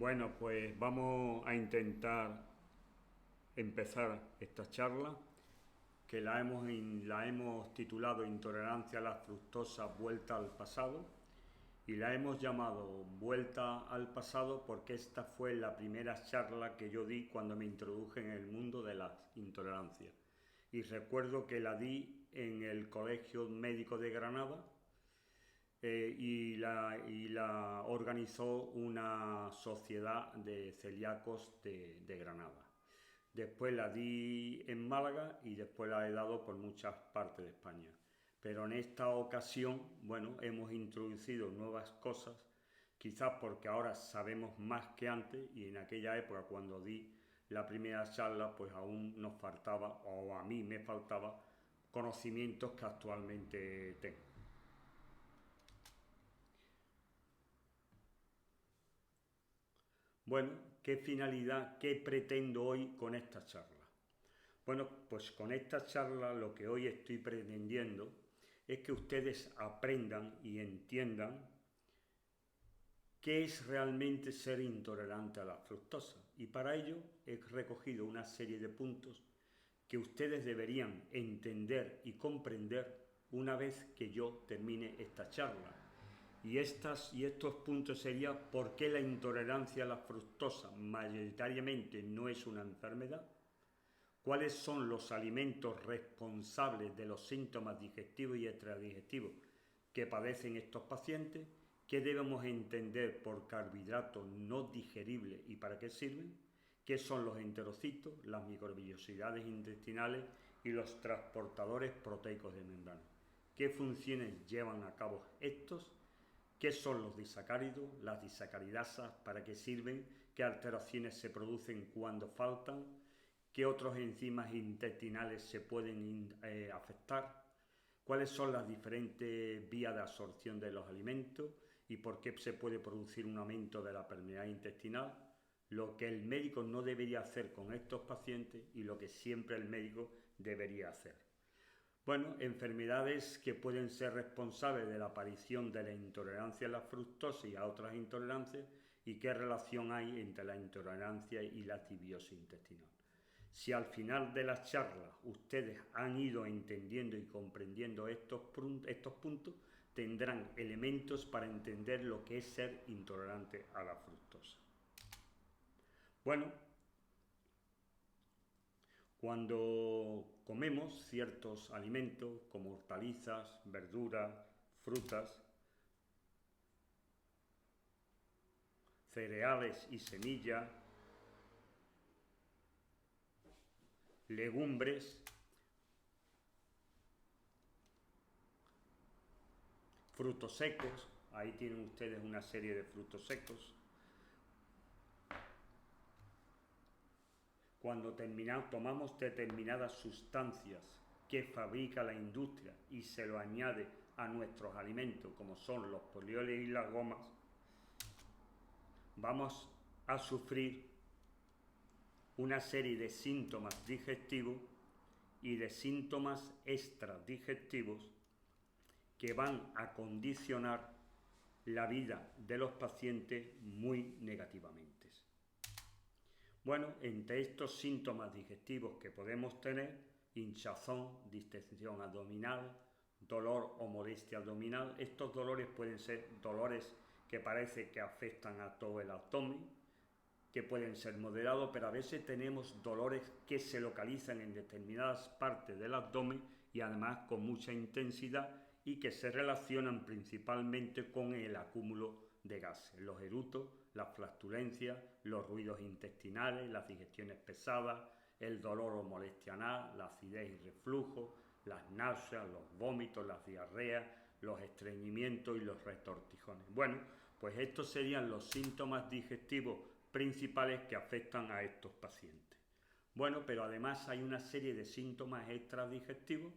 Bueno, pues vamos a intentar empezar esta charla que la hemos titulado Intolerancia a la fructosa, vuelta al pasado, y la hemos llamado Vuelta al pasado porque esta fue la primera charla que yo di cuando me introduje en el mundo de las intolerancias. Y recuerdo que la di en el Colegio Médico de Granada, y la organizó una sociedad de celíacos de Granada. Después la di en Málaga y después la he dado por muchas partes de España. Pero en esta ocasión, bueno, hemos introducido nuevas cosas, quizás porque ahora sabemos más que antes, y en aquella época cuando di la primera charla pues aún nos faltaba, o a mí me faltaba, conocimientos que actualmente tengo. Bueno, ¿qué finalidad, qué pretendo hoy con esta charla? Bueno, pues con esta charla lo que hoy estoy pretendiendo es que ustedes aprendan y entiendan qué es realmente ser intolerante a la fructosa. Y para ello he recogido una serie de puntos que ustedes deberían entender y comprender una vez que yo termine esta charla. Y estos puntos serían: ¿por qué la intolerancia a la fructosa mayoritariamente no es una enfermedad? ¿Cuáles son los alimentos responsables de los síntomas digestivos y extradigestivos que padecen estos pacientes? ¿Qué debemos entender por carbohidratos no digeribles y para qué sirven? ¿Qué son los enterocitos, las microvellosidades intestinales y los transportadores proteicos de membrana? ¿Qué funciones llevan a cabo estos? ¿Qué son los disacáridos, las disacaridasas, para qué sirven? ¿Qué alteraciones se producen cuando faltan? ¿Qué otros enzimas intestinales se pueden afectar? ¿Cuáles son las diferentes vías de absorción de los alimentos y por qué se puede producir un aumento de la permeabilidad intestinal? Lo que el médico no debería hacer con estos pacientes y lo que siempre el médico debería hacer. Bueno, enfermedades que pueden ser responsables de la aparición de la intolerancia a la fructosa y a otras intolerancias, y qué relación hay entre la intolerancia y la disbiosis intestinal. Si al final de la charla ustedes han ido entendiendo y comprendiendo estos puntos, tendrán elementos para entender lo que es ser intolerante a la fructosa. Bueno, cuando comemos ciertos alimentos como hortalizas, verduras, frutas, cereales y semillas, legumbres, frutos secos, ahí tienen ustedes una serie de frutos secos. Cuando tomamos determinadas sustancias que fabrica la industria y se lo añade a nuestros alimentos, como son los polioles y las gomas, vamos a sufrir una serie de síntomas digestivos y de síntomas extradigestivos que van a condicionar la vida de los pacientes muy negativamente. Bueno, entre estos síntomas digestivos que podemos tener: hinchazón, distensión abdominal, dolor o molestia abdominal. Estos dolores pueden ser dolores que parece que afectan a todo el abdomen, que pueden ser moderados, pero a veces tenemos dolores que se localizan en determinadas partes del abdomen y además con mucha intensidad, y que se relacionan principalmente con el acúmulo de gases, los erutos, las flatulencias, los ruidos intestinales, las digestiones pesadas, el dolor o molestia anal, la acidez y reflujo, las náuseas, los vómitos, las diarreas, los estreñimientos y los retortijones. Bueno, pues estos serían los síntomas digestivos principales que afectan a estos pacientes. Bueno, pero además hay una serie de síntomas extradigestivos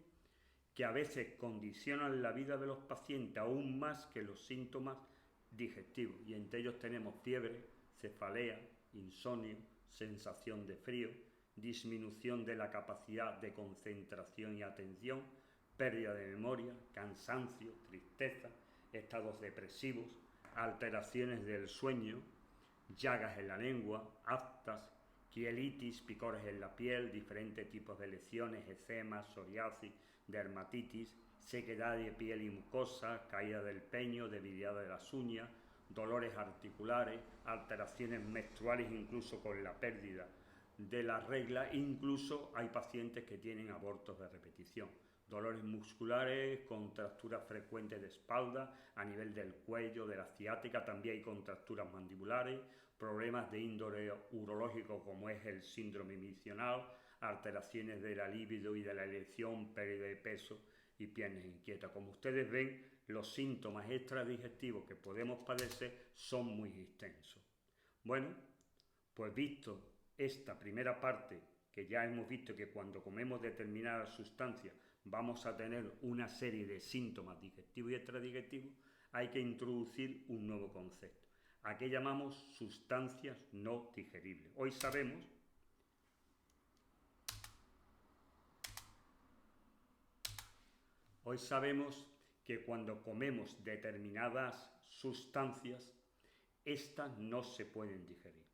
que a veces condicionan la vida de los pacientes aún más que los síntomas digestivos, y entre ellos tenemos fiebre, cefalea, insomnio, sensación de frío, disminución de la capacidad de concentración y atención, pérdida de memoria, cansancio, tristeza, estados depresivos, alteraciones del sueño, llagas en la lengua, aftas, quielitis, picores en la piel, diferentes tipos de lesiones, eczemas, psoriasis, dermatitis, sequedad de piel y mucosa, caída del peño, debilidad de las uñas, dolores articulares, alteraciones menstruales, incluso con la pérdida de la regla, incluso hay pacientes que tienen abortos de repetición, dolores musculares, contracturas frecuentes de espalda, a nivel del cuello, de la ciática, también hay contracturas mandibulares, problemas de índole urológico como es el síndrome misional, alteraciones de la libido y de la erección, pérdida de peso y piernas inquietas. Como ustedes ven, los síntomas extradigestivos que podemos padecer son muy extensos. Bueno, pues visto esta primera parte, que ya hemos visto que cuando comemos determinadas sustancias vamos a tener una serie de síntomas digestivos y extradigestivos, hay que introducir un nuevo concepto, a que llamamos sustancias no digeribles. Hoy sabemos que cuando comemos determinadas sustancias, estas no se pueden digerir.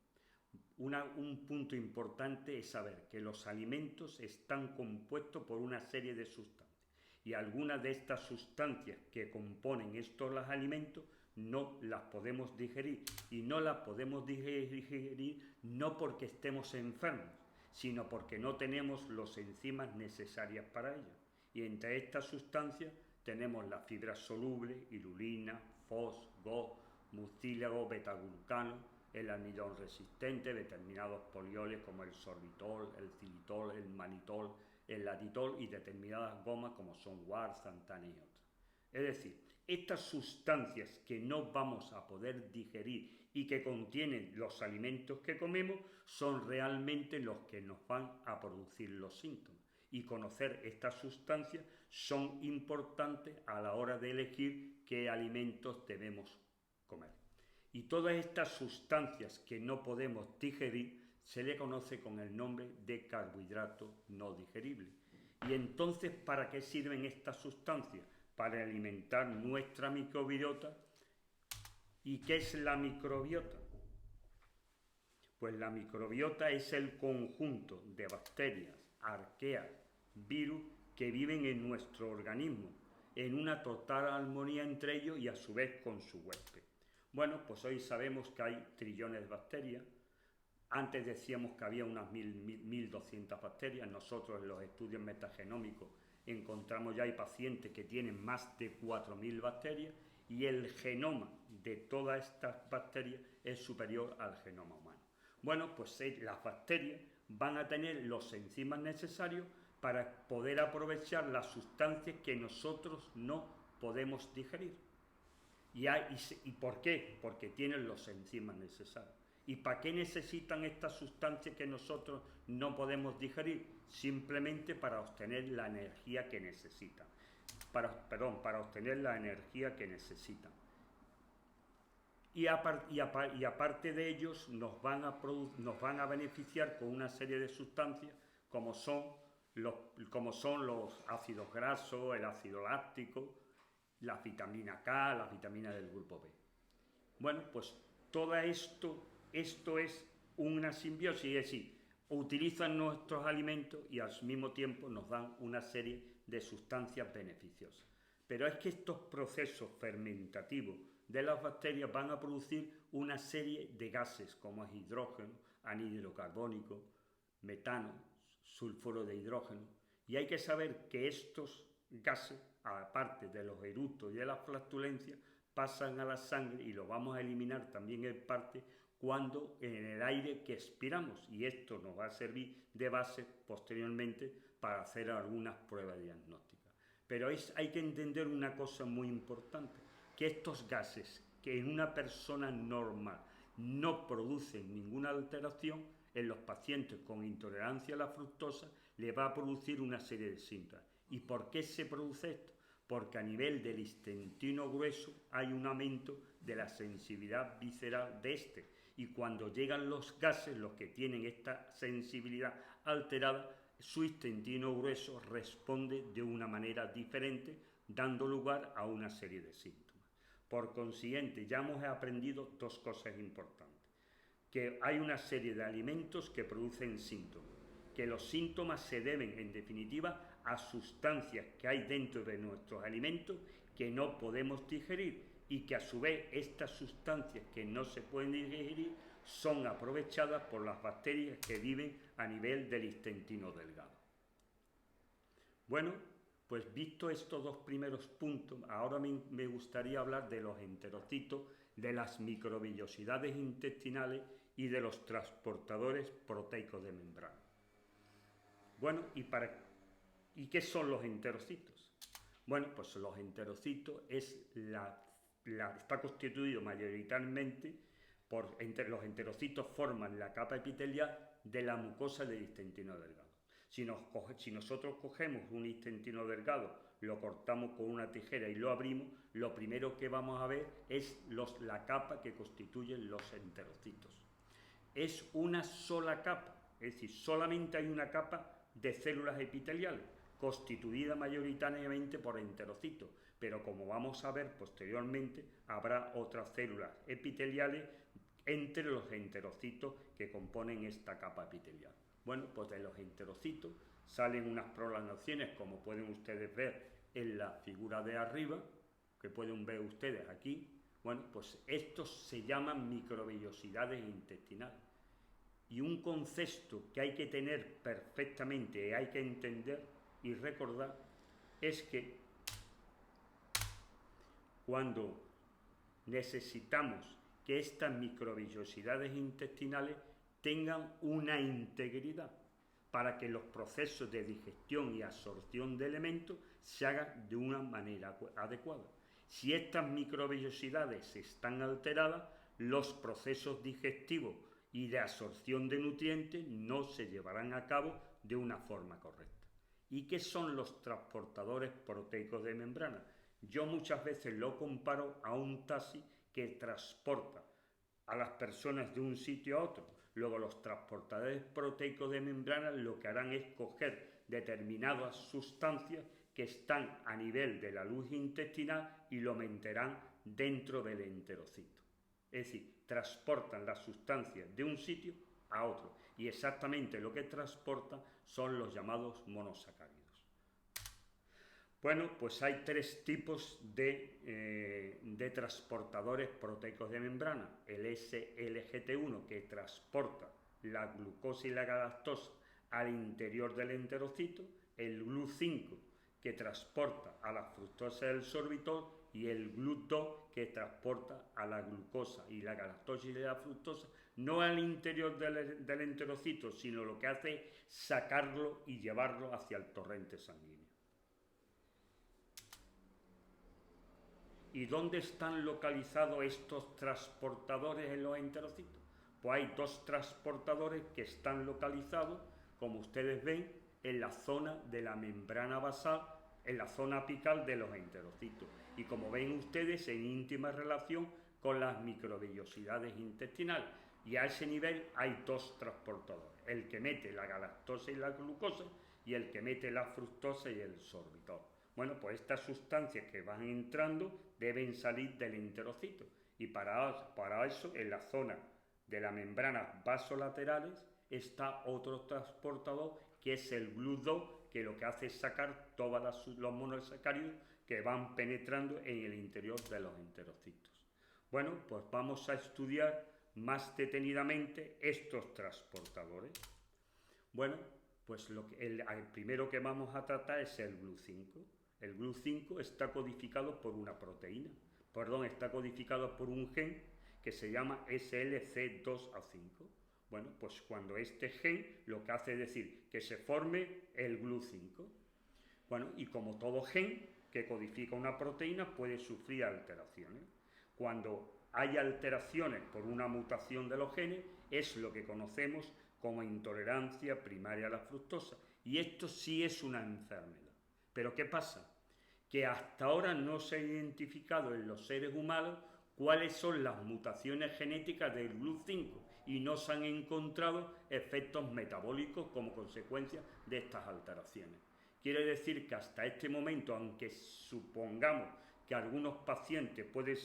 Un punto importante es saber que los alimentos están compuestos por una serie de sustancias y algunas de estas sustancias que componen estos los alimentos no las podemos digerir, y no las podemos digerir no porque estemos enfermos, sino porque no tenemos las enzimas necesarias para ello. Y entre estas sustancias tenemos las fibras solubles, inulina, fos, GO, mucílago, betaglucano, el almidón resistente, determinados polioles como el sorbitol, el xilitol, el manitol, el latitol y determinadas gomas como son guar, xantana y otras. Es decir, estas sustancias que no vamos a poder digerir y que contienen los alimentos que comemos son realmente los que nos van a producir los síntomas. Y conocer estas sustancias son importantes a la hora de elegir qué alimentos debemos comer. Y todas estas sustancias que no podemos digerir se le conoce con el nombre de carbohidrato no digerible. Y entonces, ¿para qué sirven estas sustancias? Para alimentar nuestra microbiota. ¿Y qué es la microbiota? Pues la microbiota es el conjunto de bacterias, arqueas, virus que viven en nuestro organismo, en una total armonía entre ellos y a su vez con su huésped. Bueno, pues hoy sabemos que hay trillones de bacterias. Antes decíamos que había unas 1.200 bacterias. Nosotros en los estudios metagenómicos encontramos ya hay pacientes que tienen más de 4.000 bacterias y el genoma de todas estas bacterias es superior al genoma humano. Bueno, pues las bacterias van a tener los enzimas necesarios para poder aprovechar las sustancias que nosotros no podemos digerir. ¿Y por qué? Porque tienen los enzimas necesarios. ¿Y para qué necesitan estas sustancias que nosotros no podemos digerir? Simplemente para obtener la energía que necesitan. Para obtener la energía que necesitan. Y aparte de ellos nos van a beneficiar con una serie de sustancias como son los ácidos grasos, el ácido láctico, la vitamina K, las vitaminas del grupo B. Bueno, pues todo esto es una simbiosis, es decir, utilizan nuestros alimentos y al mismo tiempo nos dan una serie de sustancias beneficiosas. Pero es que estos procesos fermentativos de las bacterias van a producir una serie de gases como es hidrógeno, anhídrido carbónico, metano, sulfuro de hidrógeno, y hay que saber que estos gases, aparte de los eructos y de las flatulencias, pasan a la sangre y lo vamos a eliminar también en parte cuando en el aire que expiramos, y esto nos va a servir de base posteriormente para hacer algunas pruebas diagnósticas. Pero hay que entender una cosa muy importante, que estos gases que en una persona normal no producen ninguna alteración, en los pacientes con intolerancia a la fructosa le va a producir una serie de síntomas. ¿Y por qué se produce esto? Porque a nivel del intestino grueso hay un aumento de la sensibilidad visceral de este, y cuando llegan los gases, los que tienen esta sensibilidad alterada, su intestino grueso responde de una manera diferente, dando lugar a una serie de síntomas. Por consiguiente, ya hemos aprendido dos cosas importantes. que hay una serie de alimentos que producen síntomas, que los síntomas se deben, en definitiva, a sustancias que hay dentro de nuestros alimentos que no podemos digerir y que a su vez estas sustancias que no se pueden digerir son aprovechadas por las bacterias que viven a nivel del intestino delgado. Bueno, pues visto estos dos primeros puntos, ahora me gustaría hablar de los enterocitos, de las microvellosidades intestinales y de los transportadores proteicos de membrana. Bueno, ¿y qué son los enterocitos? Bueno, pues los enterocitos está constituido mayoritariamente los enterocitos forman la capa epitelial de la mucosa del intestino delgado. Si nosotros cogemos un intestino delgado, lo cortamos con una tijera y lo abrimos, lo primero que vamos a ver es la capa que constituyen los enterocitos. Es una sola capa, es decir, solamente hay una capa de células epiteliales, constituida mayoritariamente por enterocitos, pero como vamos a ver posteriormente, habrá otras células epiteliales entre los enterocitos que componen esta capa epitelial. Bueno, pues de los enterocitos salen unas prolongaciones, como pueden ustedes ver en la figura de arriba, que pueden ver ustedes aquí. Bueno, pues estos se llaman microvellosidades intestinales. Y un concepto que hay que tener perfectamente, hay que entender y recordar, es que cuando necesitamos que estas microvellosidades intestinales tengan una integridad para que los procesos de digestión y absorción de elementos se hagan de una manera adecuada. Si estas microvellosidades están alteradas, los procesos digestivos y de absorción de nutrientes no se llevarán a cabo de una forma correcta. ¿Y qué son los transportadores proteicos de membrana? Yo muchas veces lo comparo a un taxi que transporta a las personas de un sitio a otro. Luego los transportadores proteicos de membrana lo que harán es coger determinadas sustancias que están a nivel de la luz intestinal y lo meterán dentro del enterocito. Es decir, transportan las sustancias de un sitio a otro. Y exactamente lo que transportan son los llamados monosacáridos. Bueno, pues hay tres tipos de transportadores proteicos de membrana. El SLGT1, que transporta la glucosa y la galactosa al interior del enterocito, el GLUT5, que transporta a la fructosa del sorbitol, y el GLUT2, que transporta a la glucosa y la galactosa y la fructosa, no al interior del enterocito, sino lo que hace es sacarlo y llevarlo hacia el torrente sanguíneo. ¿Y dónde están localizados estos transportadores en los enterocitos? Pues hay dos transportadores que están localizados, como ustedes ven, en la zona de la membrana basal, en la zona apical de los enterocitos. Y como ven ustedes, en íntima relación con las microvellosidades intestinales. Y a ese nivel hay dos transportadores, el que mete la galactosa y la glucosa y el que mete la fructosa y el sorbitol. Bueno, pues estas sustancias que van entrando deben salir del enterocito y para eso en la zona de la membrana vasolaterales está otro transportador que es el GLUT2, que lo que hace es sacar todos los monosacáridos que van penetrando en el interior de los enterocitos. Bueno, pues vamos a estudiar más detenidamente estos transportadores. Bueno, pues el primero que vamos a tratar es el GLUT5. El GLUT5 está codificado por una proteína, está codificado por un gen que se llama SLC2A5. Bueno, pues cuando este gen lo que hace es decir que se forme el GLUT5. Bueno, y como todo gen que codifica una proteína puede sufrir alteraciones. Cuando hay alteraciones por una mutación de los genes es lo que conocemos como intolerancia primaria a la fructosa. Y esto sí es una enfermedad. ¿Pero qué pasa? Que hasta ahora no se ha identificado en los seres humanos cuáles son las mutaciones genéticas del GLUT5 y no se han encontrado efectos metabólicos como consecuencia de estas alteraciones. Quiere decir que hasta este momento, aunque supongamos que algunos pacientes pueden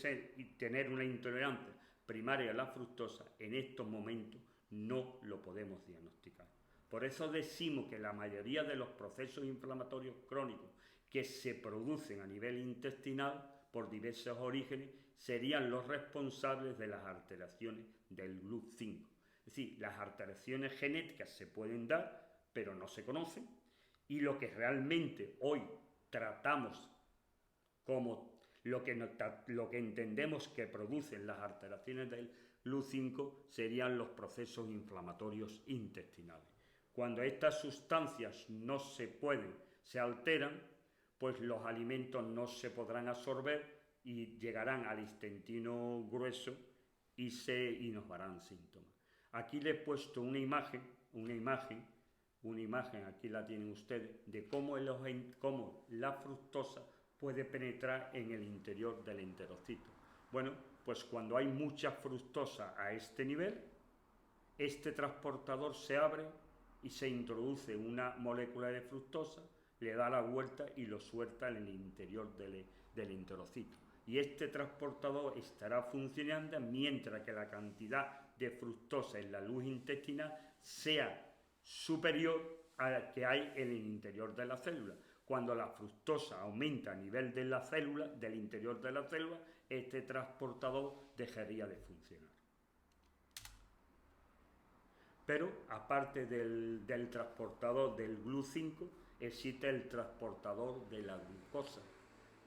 tener una intolerancia primaria de la fructosa, en estos momentos no lo podemos diagnosticar. Por eso decimos que la mayoría de los procesos inflamatorios crónicos que se producen a nivel intestinal por diversos orígenes serían los responsables de las alteraciones del GLUT5. Es decir, las alteraciones genéticas se pueden dar, pero no se conocen, y lo que realmente hoy tratamos como lo que entendemos que producen las alteraciones del GLUT5 serían los procesos inflamatorios intestinales. Cuando estas sustancias no se pueden, se alteran, pues los alimentos no se podrán absorber y llegarán al intestino grueso y nos darán síntomas. Aquí le he puesto una imagen, aquí la tienen ustedes, de cómo la fructosa puede penetrar en el interior del enterocito. Bueno, pues cuando hay mucha fructosa a este nivel, este transportador se abre y se introduce una molécula de fructosa, le da la vuelta y lo suelta en el interior del enterocito. Y este transportador estará funcionando mientras que la cantidad de fructosa en la luz intestinal sea superior a la que hay en el interior de la célula. Cuando la fructosa aumenta a nivel de la célula, del interior de la célula, este transportador dejaría de funcionar. Pero aparte del transportador del GLUT5, existe el transportador de la glucosa.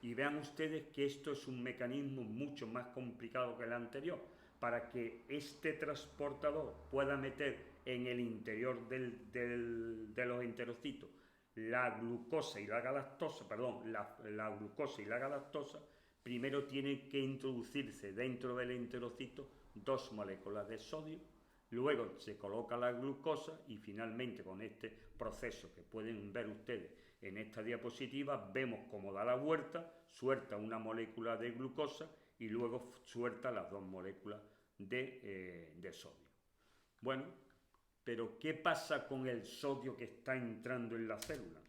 Y vean ustedes que esto es un mecanismo mucho más complicado que el anterior. Para que este transportador pueda meter en el interior de los enterocitos la glucosa y la galactosa, la glucosa y la galactosa, primero tiene que introducirse dentro del enterocito 2 moléculas de sodio, luego se coloca la glucosa y finalmente con este proceso que pueden ver ustedes en esta diapositiva, vemos cómo da la vuelta, suelta una molécula de glucosa y luego suelta las 2 moléculas de sodio. Bueno, pero ¿qué pasa con el sodio que está entrando en la célula?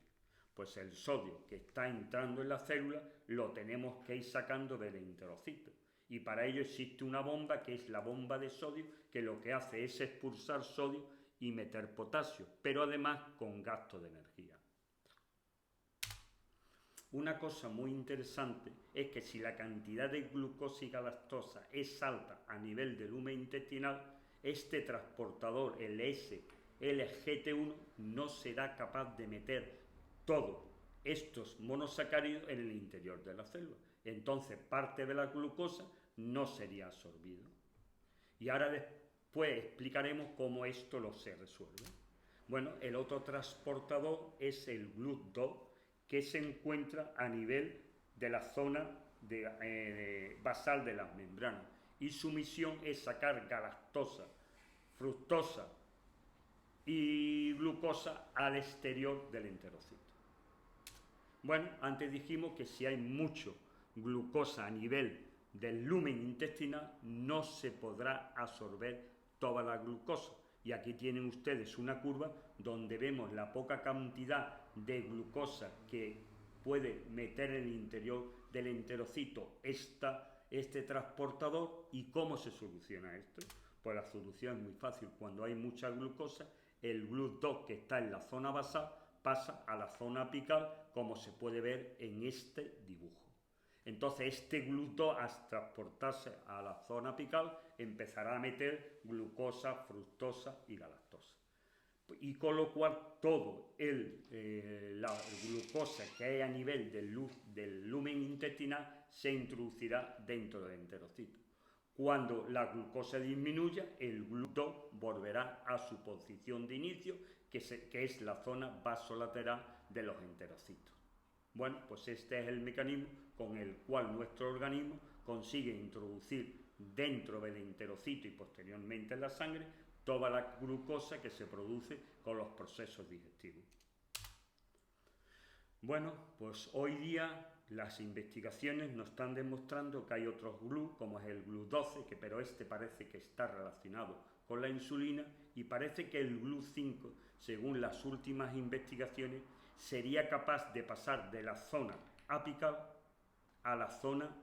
Pues el sodio que está entrando en la célula lo tenemos que ir sacando del enterocito. Y para ello existe una bomba que es la bomba de sodio, que lo que hace es expulsar sodio y meter potasio, pero además con gasto de energía. Una cosa muy interesante es que si la cantidad de glucosa y galactosa es alta a nivel del lumen intestinal, este transportador, el SLGT1, no será capaz de meter todos estos monosacáridos en el interior de la célula. Entonces parte de la glucosa no sería absorbido. Y ahora después explicaremos cómo esto se resuelve. Bueno, el otro transportador es el GLUT2, que se encuentra a nivel de la zona basal de las membranas. Y su misión es sacar galactosa, fructosa y glucosa al exterior del enterocito. Bueno, antes dijimos que si hay mucho glucosa a nivel del lumen intestinal, no se podrá absorber toda la glucosa. Y aquí tienen ustedes una curva donde vemos la poca cantidad de glucosa que puede meter en el interior del enterocito este transportador. ¿Y cómo se soluciona esto? Pues la solución es muy fácil. Cuando hay mucha glucosa, el GLUT2 que está en la zona basal pasa a la zona apical, como se puede ver en este dibujo. Entonces este GLUT2, al transportarse a la zona apical, empezará a meter glucosa, fructosa y galactosa. Y con lo cual todo la glucosa que hay a nivel del lumen intestinal se introducirá dentro del enterocito. Cuando la glucosa disminuya, el GLUT2 volverá a su posición de inicio, que es la zona vasolateral de los enterocitos. Bueno, pues este es el mecanismo con el cual nuestro organismo consigue introducir dentro del enterocito y posteriormente en la sangre toda la glucosa que se produce con los procesos digestivos. Bueno, pues hoy día las investigaciones nos están demostrando que hay otros GLUT, como es el GLUT12, pero este parece que está relacionado con la insulina, y parece que el GLUT5, según las últimas investigaciones, sería capaz de pasar de la zona apical a la zona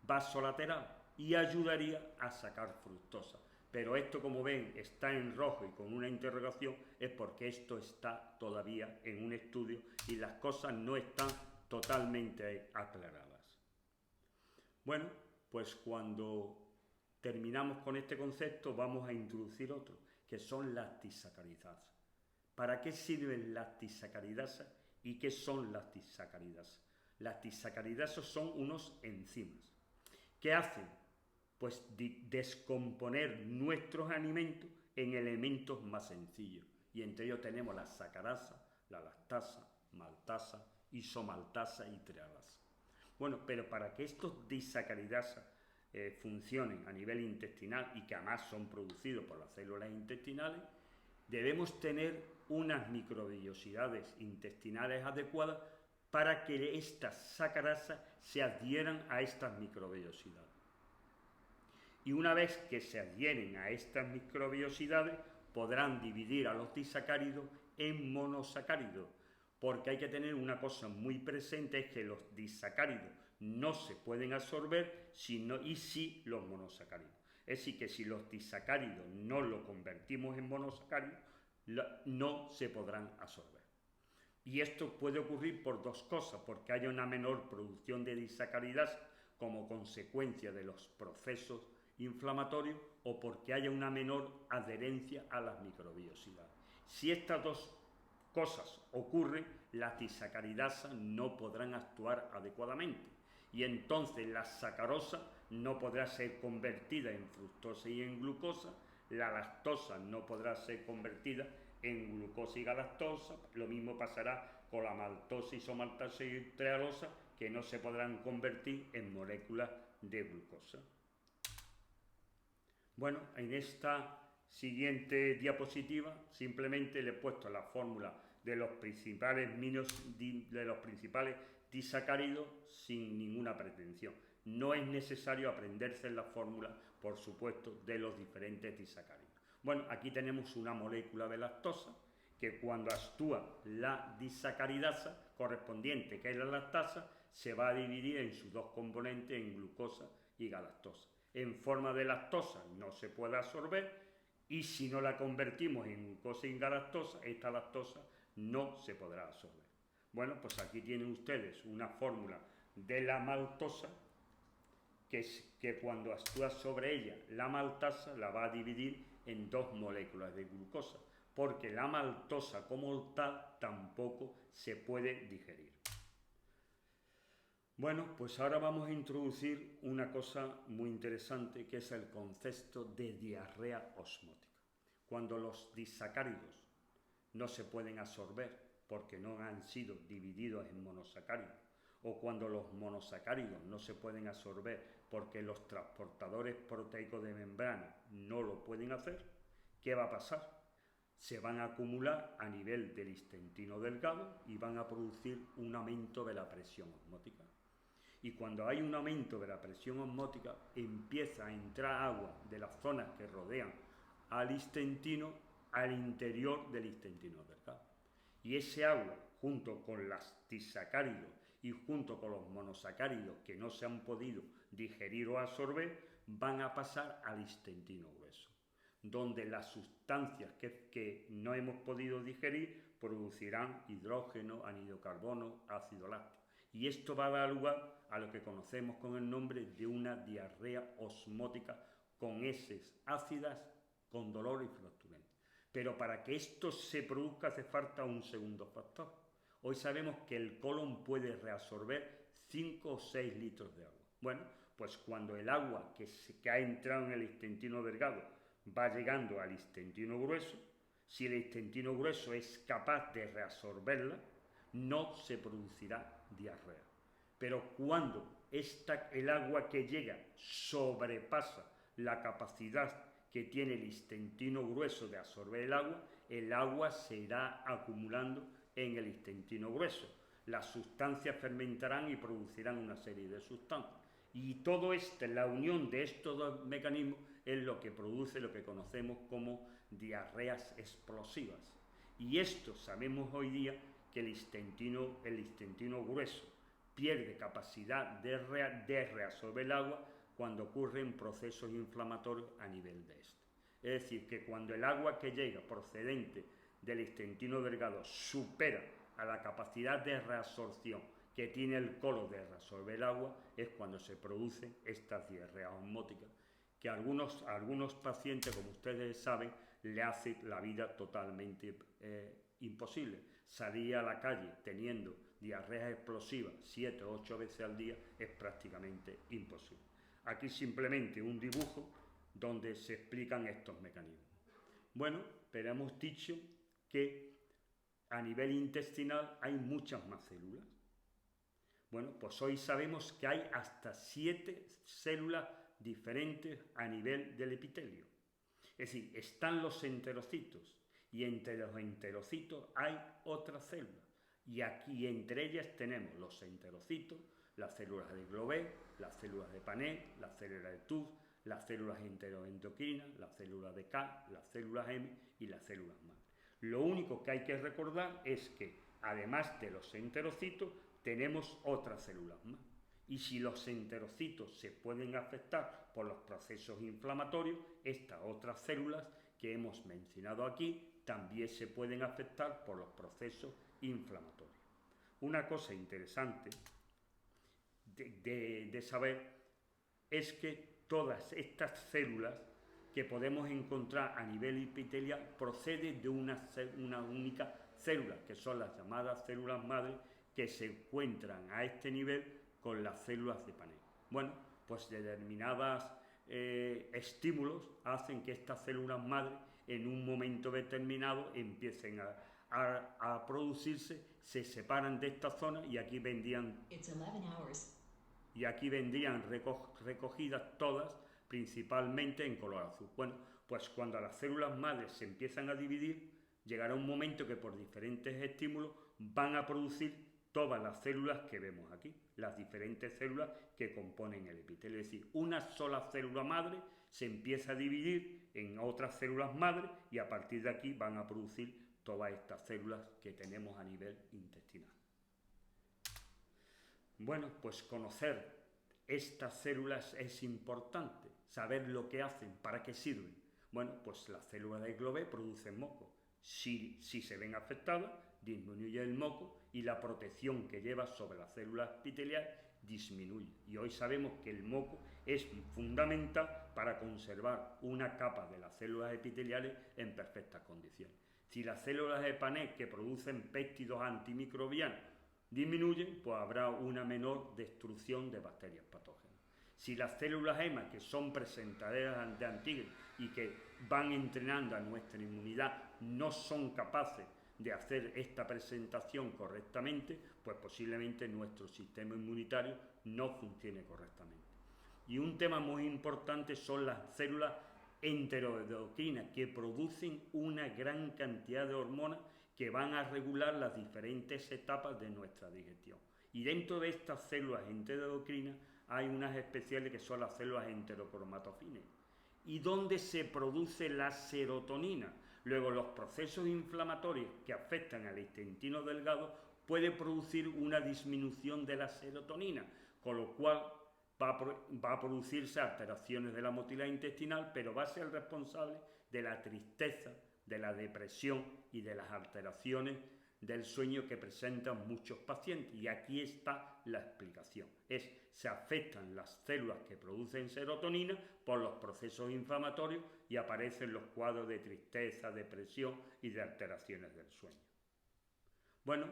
vasolateral, y ayudaría a sacar fructosa. Pero esto, como ven, está en rojo y con una interrogación, es porque esto está todavía en un estudio y las cosas no están totalmente aclaradas. Bueno, pues cuando terminamos con este concepto vamos a introducir otro, que son las disacaridasas. ¿Para qué sirven las disacaridasas y qué son las disacaridasas? Las disacaridasas son unos enzimas. ¿Qué hacen? Pues descomponer nuestros alimentos en elementos más sencillos. Y entre ellos tenemos la sacarasa, la lactasa, maltasa, isomaltasa y trialasa. Bueno, pero para que estos disacaridasas funcionen a nivel intestinal y que además son producidos por las células intestinales, debemos tener unas microvellosidades intestinales adecuadas para que estas sacarasas se adhieran a estas microvellosidades. Y una vez que se adhieren a estas microvellosidades, podrán dividir a los disacáridos en monosacáridos, porque hay que tener una cosa muy presente, es que los disacáridos no se pueden absorber y sí los monosacáridos. Es decir, que si los disacáridos no los convertimos en monosacáridos, no se podrán absorber. Y esto puede ocurrir por dos cosas, porque haya una menor producción de disacaridasa como consecuencia de los procesos inflamatorios o porque haya una menor adherencia a las microvellosidades. Si estas dos cosas ocurren, las disacaridasas no podrán actuar adecuadamente y entonces la sacarosa no podrá ser convertida en fructosa y en glucosa, la lactosa no podrá ser convertida en glucosa y galactosa, lo mismo pasará con la maltosa, isomaltasa y trealosa, que no se podrán convertir en moléculas de glucosa. Bueno, en esta siguiente diapositiva simplemente le he puesto la fórmula de los principales disacáridos sin ninguna pretensión. No es necesario aprenderse la fórmula, por supuesto, de los diferentes disacáridos. Bueno, aquí tenemos una molécula de lactosa que cuando actúa la disacaridasa correspondiente, que es la lactasa, se va a dividir en sus dos componentes, en glucosa y galactosa. En forma de lactosa no se puede absorber y si no la convertimos en glucosa y galactosa, esta lactosa no se podrá absorber. Bueno, pues aquí tienen ustedes una fórmula de la maltosa que cuando actúa sobre ella la maltasa la va a dividir en dos moléculas de glucosa, porque la maltosa como tal tampoco se puede digerir. Bueno, pues ahora vamos a introducir una cosa muy interesante que es el concepto de diarrea osmótica. Cuando los disacáridos no se pueden absorber porque no han sido divididos en monosacáridos, o cuando los monosacáridos no se pueden absorber porque los transportadores proteicos de membrana no lo pueden hacer, ¿qué va a pasar? Se van a acumular a nivel del intestino delgado y van a producir un aumento de la presión osmótica. Y cuando hay un aumento de la presión osmótica, empieza a entrar agua de las zonas que rodean al intestino al interior del intestino delgado. Y ese agua, junto con los disacáridos y junto con los monosacáridos que no se han podido digerir o absorber, van a pasar al intestino grueso, donde las sustancias que no hemos podido digerir producirán hidrógeno, anhídrido de carbono, ácido láctico. Y esto va a dar lugar a lo que conocemos con el nombre de una diarrea osmótica con heces ácidas, con dolor y flatulento. Pero para que esto se produzca hace falta un segundo factor. Hoy sabemos que el colon puede reabsorber 5 o 6 litros de agua. Bueno, pues cuando el agua que ha entrado en el intestino delgado va llegando al intestino grueso, si el intestino grueso es capaz de reabsorberla, no se producirá diarrea. Pero cuando el agua que llega sobrepasa la capacidad que tiene el intestino grueso de absorber el agua se irá acumulando en el intestino grueso. Las sustancias fermentarán y producirán una serie de sustancias. Y todo esto, la unión de estos dos mecanismos, es lo que produce lo que conocemos como diarreas explosivas. Y esto sabemos hoy día que el intestino grueso pierde capacidad de reabsorber el agua cuando ocurren procesos inflamatorios a nivel de este. Es decir, que cuando el agua que llega procedente del intestino delgado supera a la capacidad de reabsorción que tiene el colon de reabsorber el agua, es cuando se producen estas diarreas osmóticas, que a algunos pacientes, como ustedes saben, le hace la vida totalmente imposible. Salir a la calle teniendo diarreas explosivas 7 o 8 veces al día es prácticamente imposible. Aquí simplemente un dibujo donde se explican estos mecanismos. Bueno, pero hemos dicho que a nivel intestinal hay muchas más células. Bueno, pues hoy sabemos que hay hasta 7 células diferentes a nivel del epitelio. Es decir, están los enterocitos y entre los enterocitos hay otras células. Y aquí entre ellas tenemos los enterocitos, las células de Globé, las células de Panet, las células de TUF, las células enteroendocrinas, las células de K, las células M y las células madre. Lo único que hay que recordar es que, además de los enterocitos, tenemos otras células más. Y si los enterocitos se pueden afectar por los procesos inflamatorios, estas otras células que hemos mencionado aquí también se pueden afectar por los procesos inflamatorios. Una cosa interesante de saber es que todas estas células que podemos encontrar a nivel epitelial proceden de una única célula, que son las llamadas células madre, que se encuentran a este nivel con las células de Panet. Bueno, pues determinados estímulos hacen que estas células madre en un momento determinado empiecen a producirse, se separan de esta zona y aquí vendrían recogidas todas, principalmente en color azul. Bueno, pues cuando las células madres se empiezan a dividir, llegará un momento que por diferentes estímulos van a producir todas las células que vemos aquí, las diferentes células que componen el epitelio. Es decir, una sola célula madre se empieza a dividir en otras células madre y a partir de aquí van a producir todas estas células que tenemos a nivel intestinal. Bueno, pues conocer estas células es importante, saber lo que hacen, para qué sirven. Bueno, pues las células de Globé producen moco. Si se ven afectadas, disminuye el moco y la protección que lleva sobre las células epiteliales disminuye. Y hoy sabemos que el moco es fundamental para conservar una capa de las células epiteliales en perfectas condiciones. Si las células de Panet que producen péptidos antimicrobianos disminuyen, pues habrá una menor destrucción de bacterias patógenas. Si las células EMA, que son presentadoras de antígenos y que van entrenando a nuestra inmunidad, no son capaces de hacer esta presentación correctamente, pues posiblemente nuestro sistema inmunitario no funcione correctamente. Y un tema muy importante son las células enteroendocrinas, que producen una gran cantidad de hormonas que van a regular las diferentes etapas de nuestra digestión. Y dentro de estas células enteroendocrinas hay unas especiales que son las células enterocromatofines. ¿Y dónde se produce la serotonina? Luego, los procesos inflamatorios que afectan al intestino delgado pueden producir una disminución de la serotonina, con lo cual va a producirse alteraciones de la motilidad intestinal, pero va a ser el responsable de la tristeza, de la depresión y de las alteraciones del sueño que presentan muchos pacientes. Y aquí está la explicación. Se afectan las células que producen serotonina por los procesos inflamatorios y aparecen los cuadros de tristeza, depresión y de alteraciones del sueño. Bueno,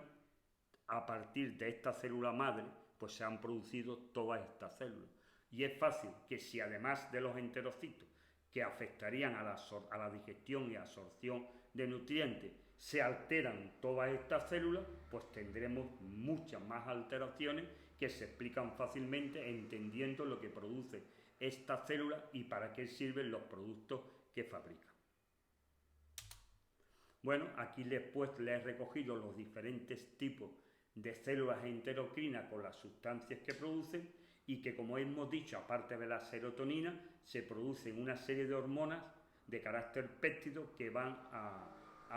a partir de esta célula madre, pues se han producido todas estas células. Y es fácil que si además de los enterocitos, que afectarían a la digestión y absorción de nutrientes, se alteran todas estas células, pues tendremos muchas más alteraciones que se explican fácilmente entendiendo lo que produce estas células y para qué sirven los productos que fabrican. Bueno, aquí después les he recogido los diferentes tipos de células enterocrinas con las sustancias que producen y que, como hemos dicho, aparte de la serotonina, se producen una serie de hormonas de carácter péptido que van a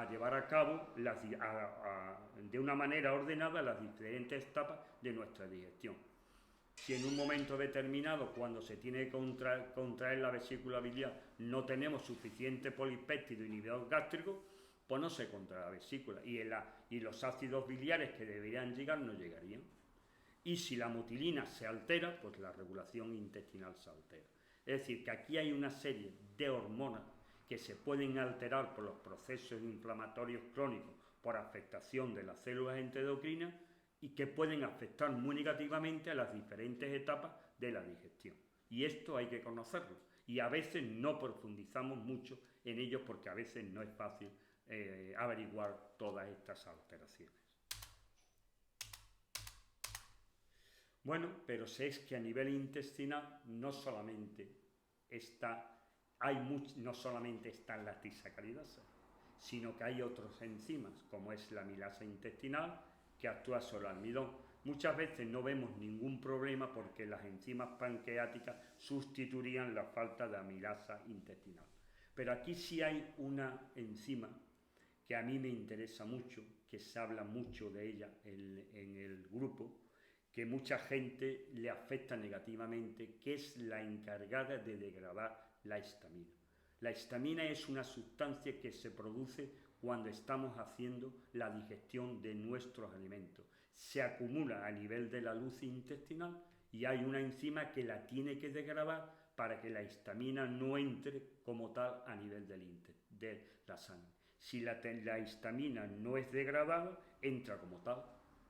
llevar a cabo de una manera ordenada las diferentes etapas de nuestra digestión. Si en un momento determinado, cuando se tiene que contraer la vesícula biliar, no tenemos suficiente polipéptido inhibidor gástrico, pues no se contrae la vesícula y los ácidos biliares que deberían llegar no llegarían. Y si la mutilina se altera, pues la regulación intestinal se altera. Es decir, que aquí hay una serie de hormonas que se pueden alterar por los procesos inflamatorios crónicos por afectación de las células endocrinas y que pueden afectar muy negativamente a las diferentes etapas de la digestión. Y esto hay que conocerlo. Y a veces no profundizamos mucho en ello porque a veces no es fácil averiguar todas estas alteraciones. Bueno, pero sé que a nivel intestinal no solamente están las tisacaridasas, sino que hay otros enzimas, como es la amilasa intestinal, que actúa sobre el almidón. Muchas veces no vemos ningún problema porque las enzimas pancreáticas sustituirían la falta de amilasa intestinal. Pero aquí sí hay una enzima que a mí me interesa mucho, que se habla mucho de ella en el grupo, que mucha gente le afecta negativamente, que es la encargada de degradar la histamina. La histamina es una sustancia que se produce cuando estamos haciendo la digestión de nuestros alimentos. Se acumula a nivel de la luz intestinal y hay una enzima que la tiene que degradar para que la histamina no entre como tal a nivel de la sangre. Si la histamina no es degradada, entra como tal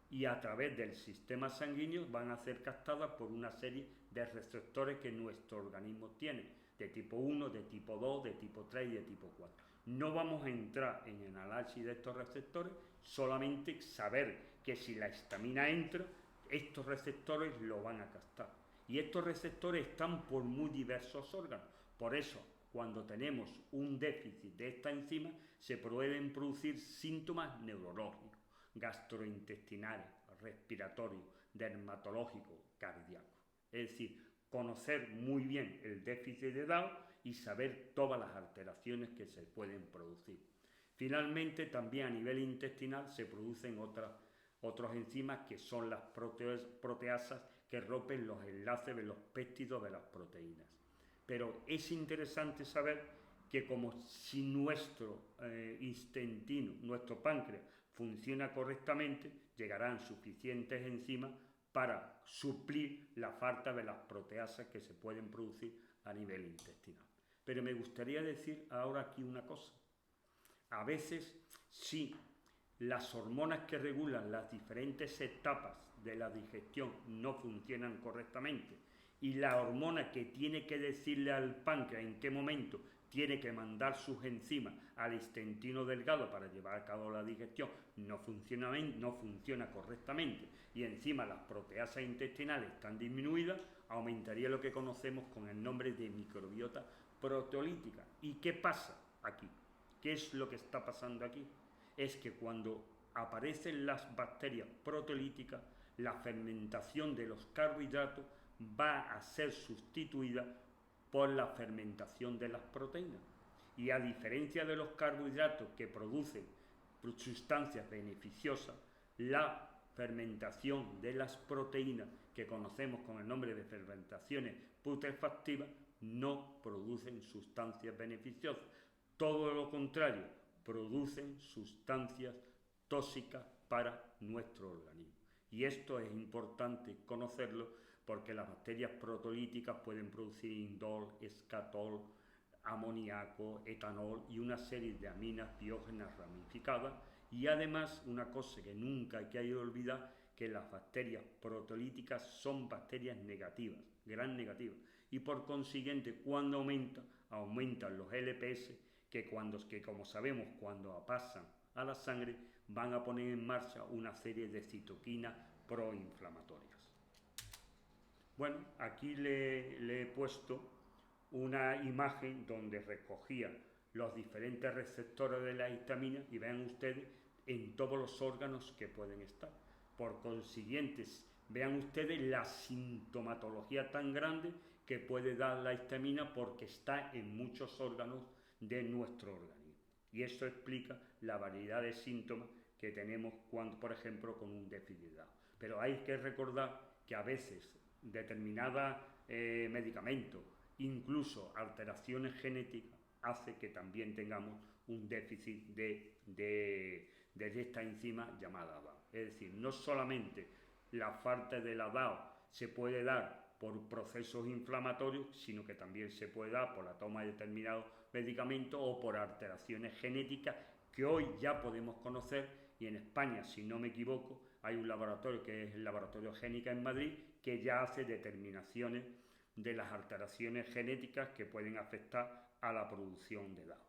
y a través del sistema sanguíneo van a ser captadas por una serie de receptores que nuestro organismo tiene, de tipo 1, de tipo 2, de tipo 3 y de tipo 4. No vamos a entrar en el análisis de estos receptores, solamente saber que si la histamina entra, estos receptores lo van a captar. Y estos receptores están por muy diversos órganos. Por eso, cuando tenemos un déficit de esta enzima, se pueden producir síntomas neurológicos, gastrointestinales, respiratorios, dermatológicos, cardíacos. Es decir, conocer muy bien el déficit de Down y saber todas las alteraciones que se pueden producir. Finalmente, también a nivel intestinal se producen otras enzimas que son las proteasas que rompen los enlaces de los péptidos de las proteínas. Pero es interesante saber que como si nuestro intestino, nuestro páncreas, funciona correctamente, llegarán suficientes enzimas para suplir la falta de las proteasas que se pueden producir a nivel intestinal. Pero me gustaría decir ahora aquí una cosa. A veces, sí, las hormonas que regulan las diferentes etapas de la digestión no funcionan correctamente y la hormona que tiene que decirle al páncreas en qué momento tiene que mandar sus enzimas al intestino delgado para llevar a cabo la digestión no funciona correctamente y encima las proteasas intestinales están disminuidas, aumentaría lo que conocemos con el nombre de microbiota proteolítica. ¿Y qué pasa aquí? ¿Qué es lo que está pasando aquí? Es que cuando aparecen las bacterias proteolíticas, la fermentación de los carbohidratos va a ser sustituida por la fermentación de las proteínas. Y a diferencia de los carbohidratos que producen sustancias beneficiosas, la fermentación de las proteínas que conocemos con el nombre de fermentaciones putrefactivas no producen sustancias beneficiosas. Todo lo contrario, producen sustancias tóxicas para nuestro organismo. Y esto es importante conocerlo porque las bacterias proteolíticas pueden producir indol, escatol, amoníaco, etanol y una serie de aminas biógenas ramificadas. Y además, una cosa que nunca hay que olvidar, que las bacterias proteolíticas son bacterias negativas, gran negativas. Y por consiguiente, cuando aumentan los LPS, que como sabemos, cuando pasan a la sangre, van a poner en marcha una serie de citoquinas proinflamatorias. Bueno, aquí le he puesto una imagen donde recogía los diferentes receptores de la histamina y vean ustedes en todos los órganos que pueden estar. Por consiguiente, vean ustedes la sintomatología tan grande que puede dar la histamina porque está en muchos órganos de nuestro organismo. Y esto explica la variedad de síntomas que tenemos cuando, por ejemplo, con un déficit de Down. Pero hay que recordar que a veces determinados medicamentos, incluso alteraciones genéticas, hace que también tengamos un déficit de esta enzima llamada DAO. Es decir, no solamente la falta de la DAO se puede dar por procesos inflamatorios, sino que también se puede dar por la toma de determinados medicamentos o por alteraciones genéticas que hoy ya podemos conocer, y en España, si no me equivoco, hay un laboratorio que es el Laboratorio Génica en Madrid, que ya hace determinaciones de las alteraciones genéticas que pueden afectar a la producción de DAO.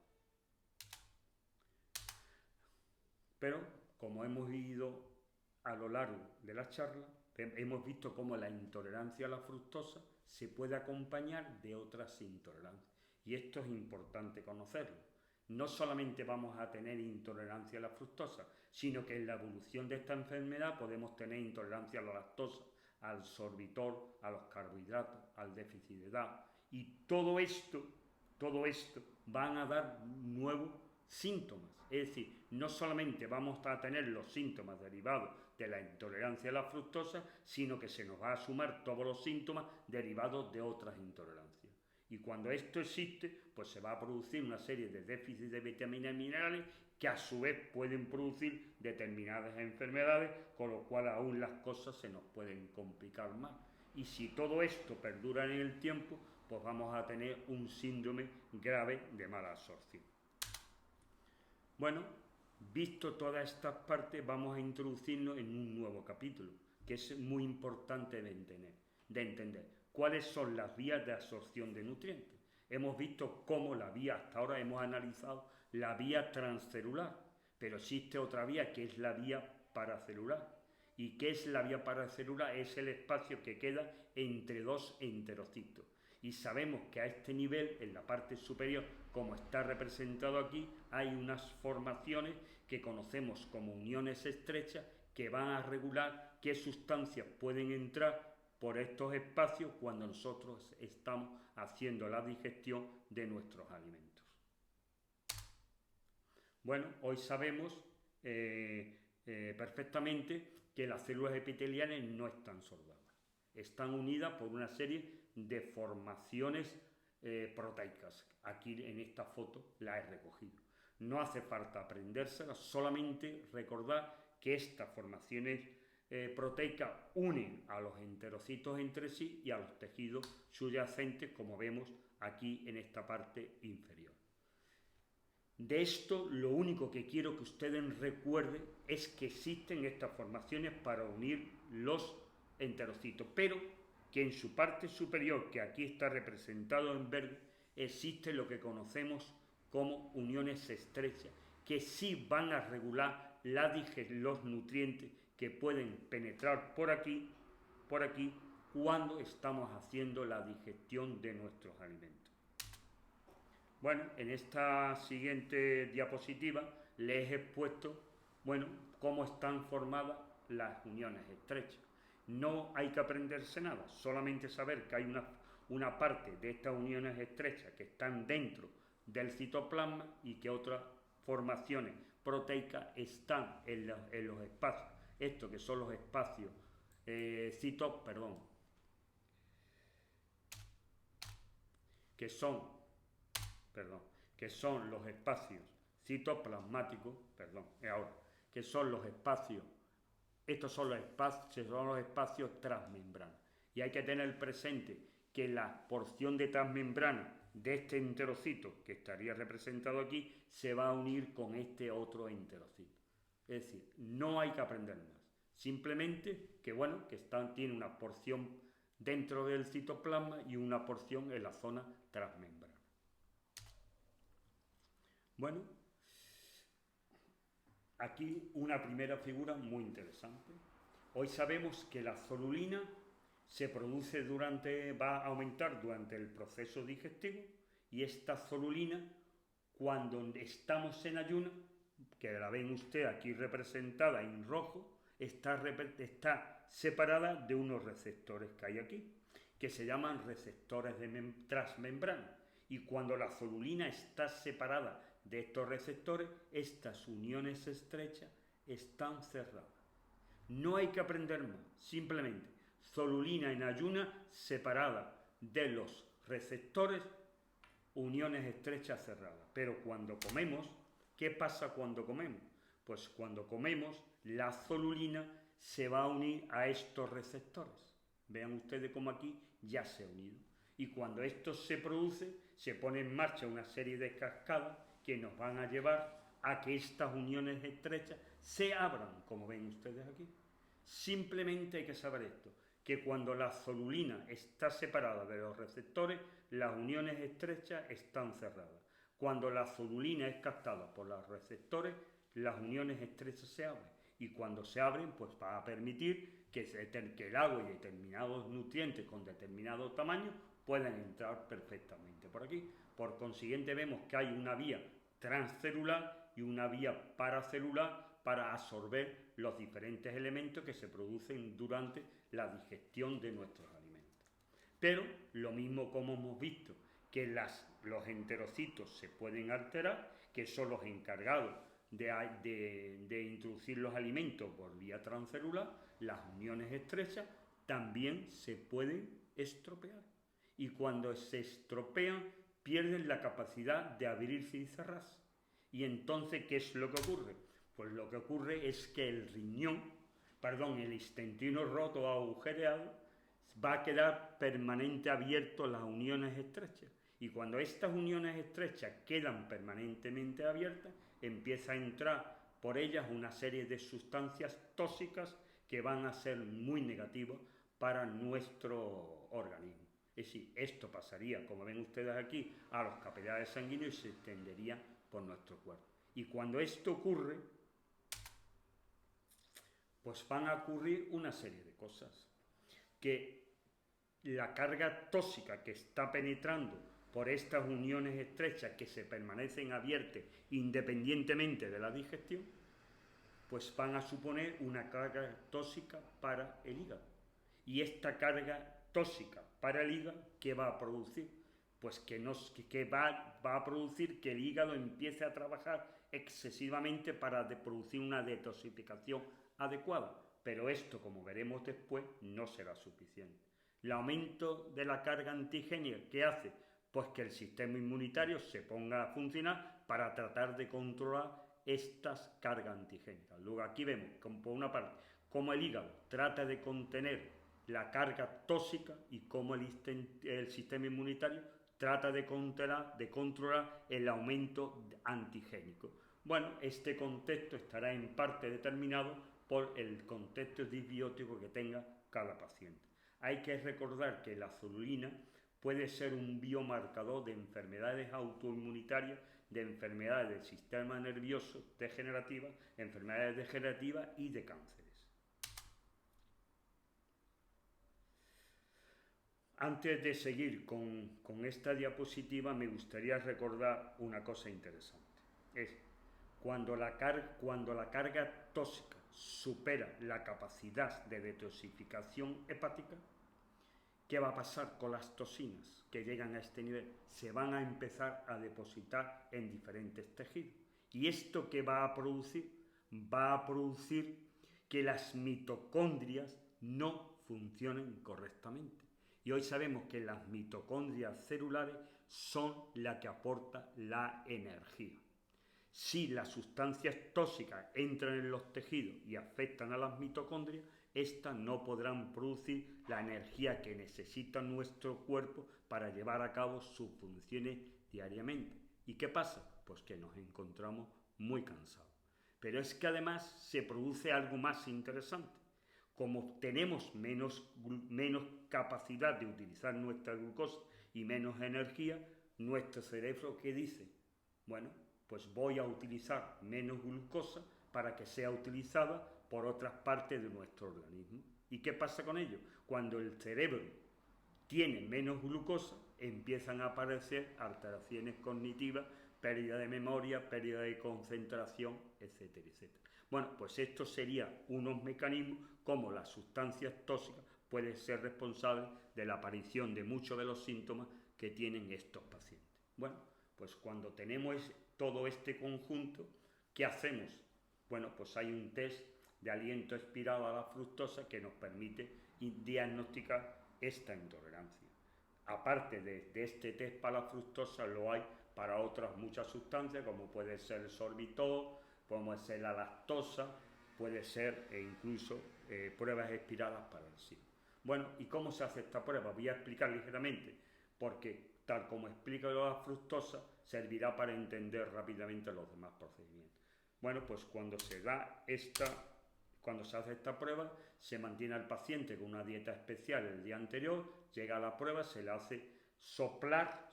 Pero, como hemos ido a lo largo de la charla, hemos visto cómo la intolerancia a la fructosa se puede acompañar de otras intolerancias. Y esto es importante conocerlo. No solamente vamos a tener intolerancia a la fructosa, sino que en la evolución de esta enfermedad podemos tener intolerancia a la lactosa, al sorbitol, a los carbohidratos, al déficit de DAO. Y todo esto van a dar nuevos síntomas. Es decir, no solamente vamos a tener los síntomas derivados de la intolerancia a la fructosa, sino que se nos va a sumar todos los síntomas derivados de otras intolerancias. Y cuando esto existe, pues se va a producir una serie de déficits de vitaminas y minerales que a su vez pueden producir determinadas enfermedades, con lo cual aún las cosas se nos pueden complicar más. Y si todo esto perdura en el tiempo, pues vamos a tener un síndrome grave de mala absorción. Bueno, visto todas estas partes, vamos a introducirnos en un nuevo capítulo, que es muy importante de entender. ¿Cuáles son las vías de absorción de nutrientes? Hemos visto cómo hasta ahora hemos analizado la vía transcelular, pero existe otra vía que es la vía paracelular. ¿Y qué es la vía paracelular? Es el espacio que queda entre dos enterocitos. Y sabemos que a este nivel, en la parte superior, como está representado aquí, hay unas formaciones que conocemos como uniones estrechas que van a regular qué sustancias pueden entrar por estos espacios cuando nosotros estamos haciendo la digestión de nuestros alimentos. Bueno, hoy sabemos perfectamente que las células epiteliales no están soldadas, están unidas por una serie de formaciones proteicas. Aquí en esta foto la he recogido. No hace falta aprendérselas, solamente recordar que estas formaciones proteicas unen a los enterocitos entre sí y a los tejidos subyacentes, como vemos aquí en esta parte inferior. De esto, lo único que quiero que ustedes recuerden es que existen estas formaciones para unir los enterocitos, pero que en su parte superior, que aquí está representado en verde, existe lo que conocemos como uniones estrechas, que sí van a regular los nutrientes que pueden penetrar por aquí, cuando estamos haciendo la digestión de nuestros alimentos. Bueno, en esta siguiente diapositiva les he expuesto, cómo están formadas las uniones estrechas. No hay que aprenderse nada, solamente saber que hay una parte de estas uniones estrechas que están dentro del citoplasma y que otras formaciones proteicas están en los espacios, estos que son los espacios que son los espacios citoplasmáticos, que son los espacios, estos son los espacios transmembrana. Y hay que tener presente que la porción de transmembrana de este enterocito, que estaría representado aquí, se va a unir con este otro enterocito. Es decir, no hay que aprender más. Simplemente que tiene una porción dentro del citoplasma y una porción en la zona transmembrana. Bueno, aquí una primera figura muy interesante. Hoy sabemos que la zonulina se produce va a aumentar durante el proceso digestivo, y esta zonulina, cuando estamos en ayuno, que la ven ustedes aquí representada en rojo, está separada de unos receptores que hay aquí, que se llaman receptores transmembrana. Y cuando la zonulina está separada de estos receptores, estas uniones estrechas están cerradas. No hay que aprender más, simplemente Celulina en ayunas separada de los receptores, uniones estrechas cerradas. Pero cuando comemos, ¿qué pasa cuando comemos? Pues cuando comemos, la celulina se va a unir a estos receptores. Vean ustedes cómo aquí ya se ha unido. Y cuando esto se produce, se pone en marcha una serie de cascadas que nos van a llevar a que estas uniones estrechas se abran, como ven ustedes aquí. Simplemente hay que saber esto, que cuando la celulina está separada de los receptores, las uniones estrechas están cerradas. Cuando la celulina es captada por los receptores, las uniones estrechas se abren. Y cuando se abren, pues va a permitir que el agua y determinados nutrientes con determinado tamaño puedan entrar perfectamente por aquí. Por consiguiente, vemos que hay una vía transcelular y una vía paracelular para absorber los diferentes elementos que se producen durante la digestión de nuestros alimentos. Pero lo mismo como hemos visto que los enterocitos se pueden alterar, que son los encargados de introducir los alimentos por vía transcelular, las uniones estrechas también se pueden estropear. Y cuando se estropean, pierden la capacidad de abrirse y cerrarse. Y entonces, ¿qué es lo que ocurre? Pues lo que ocurre es que el intestino roto o agujereado, va a quedar permanente abierto las uniones estrechas. Y cuando estas uniones estrechas quedan permanentemente abiertas, empieza a entrar por ellas una serie de sustancias tóxicas que van a ser muy negativas para nuestro organismo. Es decir, esto pasaría, como ven ustedes aquí, a los capilares sanguíneos y se extendería por nuestro cuerpo. Y cuando esto ocurre, pues van a ocurrir una serie de cosas. Que la carga tóxica que está penetrando por estas uniones estrechas que se permanecen abiertas independientemente de la digestión, pues van a suponer una carga tóxica para el hígado. Y esta carga tóxica para el hígado, ¿qué va a producir? Pues que va a producir que el hígado empiece a trabajar excesivamente para producir una detoxificación adecuada. Pero esto, como veremos después, no será suficiente. El aumento de la carga antigénica, ¿qué hace? Pues que el sistema inmunitario se ponga a funcionar para tratar de controlar estas cargas antigénicas. Luego aquí vemos, por una parte, cómo el hígado trata de contener la carga tóxica y cómo el sistema inmunitario trata de controlar el aumento antigénico. Bueno, este contexto estará en parte determinado por el contexto disbiótico que tenga cada paciente. Hay que recordar que la celulina puede ser un biomarcador de enfermedades autoinmunitarias, de enfermedades del sistema nervioso degenerativas, enfermedades degenerativas y de cánceres. Antes de seguir con esta diapositiva, me gustaría recordar una cosa interesante. Es cuando la carga tóxica supera la capacidad de detoxificación hepática, ¿qué va a pasar con las toxinas que llegan a este nivel? Se van a empezar a depositar en diferentes tejidos. ¿Y esto qué va a producir? Va a producir que las mitocondrias no funcionen correctamente. Y hoy sabemos que las mitocondrias celulares son las que aportan la energía. Si las sustancias tóxicas entran en los tejidos y afectan a las mitocondrias, estas no podrán producir la energía que necesita nuestro cuerpo para llevar a cabo sus funciones diariamente. ¿Y qué pasa? Pues que nos encontramos muy cansados. Pero es que además se produce algo más interesante. Como tenemos menos capacidad de utilizar nuestra glucosa y menos energía, nuestro cerebro, ¿qué dice? Bueno, pues voy a utilizar menos glucosa para que sea utilizada por otras partes de nuestro organismo. ¿Y qué pasa con ello? Cuando el cerebro tiene menos glucosa, empiezan a aparecer alteraciones cognitivas, pérdida de memoria, pérdida de concentración, etcétera, etcétera. Bueno, pues esto serían unos mecanismos como las sustancias tóxicas pueden ser responsables de la aparición de muchos de los síntomas que tienen estos pacientes. Bueno, pues cuando tenemos todo este conjunto, ¿qué hacemos? Bueno, pues hay un test de aliento expirado a la fructosa que nos permite diagnosticar esta intolerancia. Aparte de este test para la fructosa, lo hay para otras muchas sustancias, como puede ser el sorbitol, como ser la lactosa, puede ser incluso pruebas expiradas para el SIBO. Bueno, ¿y cómo se hace esta prueba? Voy a explicar ligeramente, porque tal como explico la fructosa, servirá para entender rápidamente los demás procedimientos. Bueno, pues cuando se hace esta prueba, se mantiene al paciente con una dieta especial el día anterior, llega a la prueba, se le hace soplar,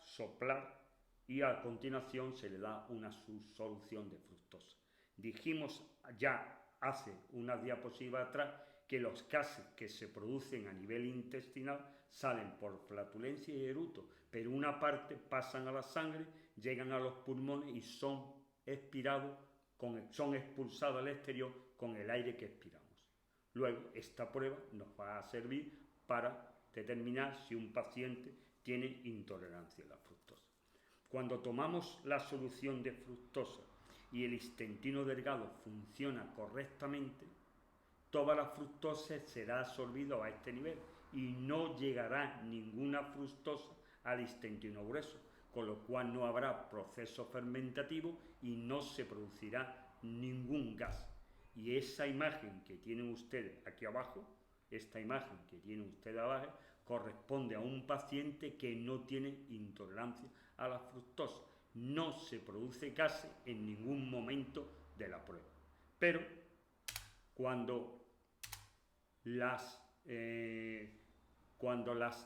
y a continuación se le da una solución de fructosa. Dijimos ya hace una diapositiva atrás que los gases que se producen a nivel intestinal salen por flatulencia y eruto, pero una parte pasan a la sangre, llegan a los pulmones y son expulsados al exterior con el aire que expiramos. Luego, esta prueba nos va a servir para determinar si un paciente tiene intolerancia a la fructosa. Cuando tomamos la solución de fructosa y el intestino delgado funciona correctamente, toda la fructosa será absorbida a este nivel y no llegará ninguna fructosa al intestino grueso, con lo cual no habrá proceso fermentativo y no se producirá ningún gas. Y esa imagen que tienen ustedes aquí abajo, corresponde a un paciente que no tiene intolerancia a la fructosa. No se produce gas en ningún momento de la prueba. Pero cuando las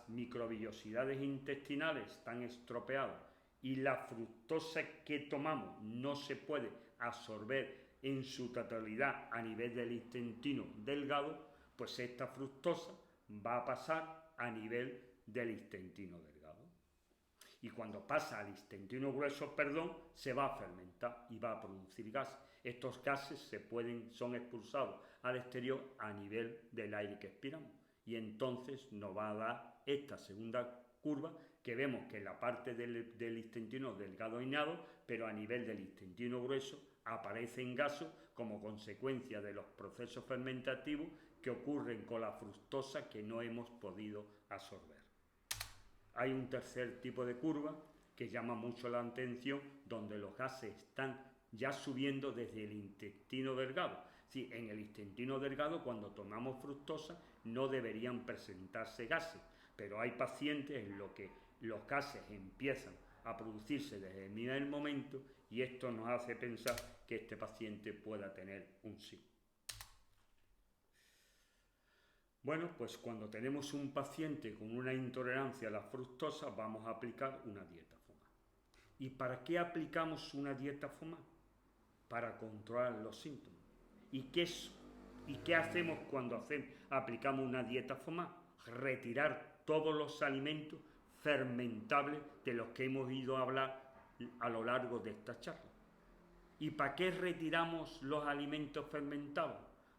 microvellosidades intestinales están estropeadas y la fructosa que tomamos no se puede absorber en su totalidad a nivel del intestino delgado, pues esta fructosa va a pasar a nivel del intestino delgado. Y cuando pasa al intestino grueso, se va a fermentar y va a producir gases. Estos gases son expulsados al exterior a nivel del aire que expiramos. Y entonces nos va a dar esta segunda curva que vemos que en la parte del intestino delgado innado, pero a nivel del intestino grueso aparecen gases como consecuencia de los procesos fermentativos que ocurren con la fructosa que no hemos podido absorber. Hay un tercer tipo de curva que llama mucho la atención, donde los gases están ya subiendo desde el intestino delgado. Sí, en el intestino delgado, cuando tomamos fructosa, no deberían presentarse gases, pero hay pacientes en los que los gases empiezan a producirse desde el primer momento y esto nos hace pensar que este paciente pueda tener un SIBO. Bueno, pues cuando tenemos un paciente con una intolerancia a la fructosa, vamos a aplicar una dieta FODMAP. ¿Y para qué aplicamos una dieta FODMAP? Para controlar los síntomas. ¿Y qué hacemos cuando aplicamos una dieta FODMAP? Retirar todos los alimentos fermentables de los que hemos ido a hablar a lo largo de esta charla. ¿Y para qué retiramos los alimentos fermentados?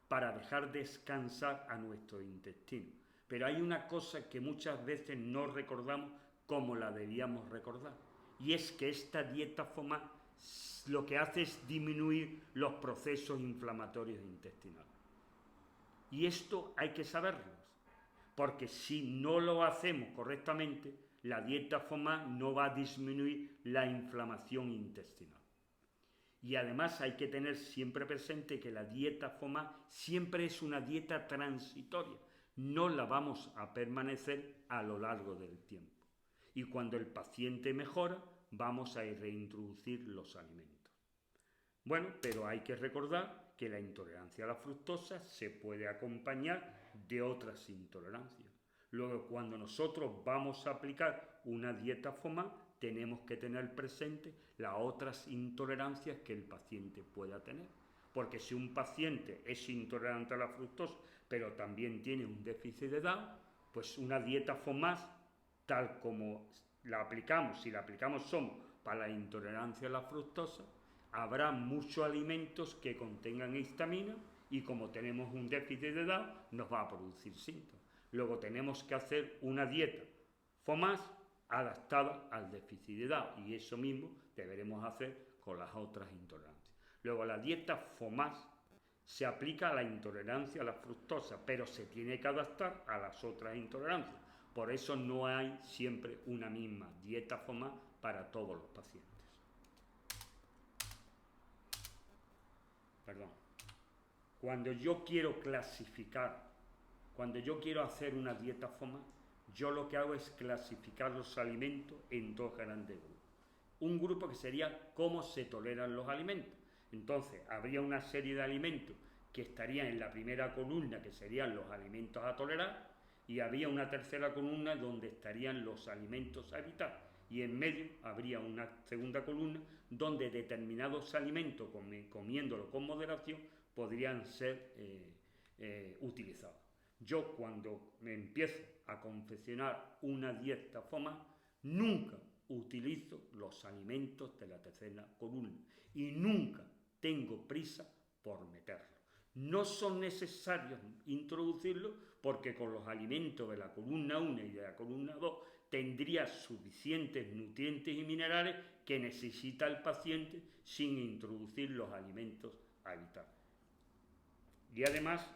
Para dejar descansar a nuestro intestino. Pero hay una cosa que muchas veces no recordamos como la debíamos recordar, y es que esta dieta FODMAP lo que hace es disminuir los procesos inflamatorios intestinales. Y esto hay que saberlo, porque si no lo hacemos correctamente, la dieta FODMAP no va a disminuir la inflamación intestinal. Y además hay que tener siempre presente que la dieta FODMAP siempre es una dieta transitoria, no la vamos a permanecer a lo largo del tiempo. Y cuando el paciente mejora, vamos a reintroducir los alimentos. Bueno, pero hay que recordar que la intolerancia a la fructosa se puede acompañar de otras intolerancias. Luego, cuando nosotros vamos a aplicar una dieta FODMAP, tenemos que tener presente las otras intolerancias que el paciente pueda tener. Porque si un paciente es intolerante a la fructosa, pero también tiene un déficit de Down, pues una dieta FODMAP, tal como la aplicamos, si la aplicamos solo para la intolerancia a la fructosa, habrá muchos alimentos que contengan histamina y como tenemos un déficit de Down, nos va a producir síntomas. Luego tenemos que hacer una dieta FODMAP adaptada al déficit de Down y eso mismo deberemos hacer con las otras intolerancias. Luego la dieta FODMAP se aplica a la intolerancia a la fructosa, pero se tiene que adaptar a las otras intolerancias. Por eso no hay siempre una misma dieta FODMAP para todos los pacientes. Perdón. Cuando yo quiero clasificar, cuando yo quiero hacer una dieta FODMAP, yo lo que hago es clasificar los alimentos en dos grandes grupos. Un grupo que sería cómo se toleran los alimentos. Entonces, habría una serie de alimentos que estarían en la primera columna, que serían los alimentos a tolerar, y habría una tercera columna donde estarían los alimentos a evitar. Y en medio habría una segunda columna donde determinados alimentos, comiéndolos con moderación, podrían ser utilizados. Yo, cuando me empiezo a confeccionar una dieta FODMAP, nunca utilizo los alimentos de la tercera columna y nunca tengo prisa por meterlos. No son necesarios introducirlos porque con los alimentos de la columna 1 y de la columna 2 tendría suficientes nutrientes y minerales que necesita el paciente sin introducir los alimentos a evitar. Y además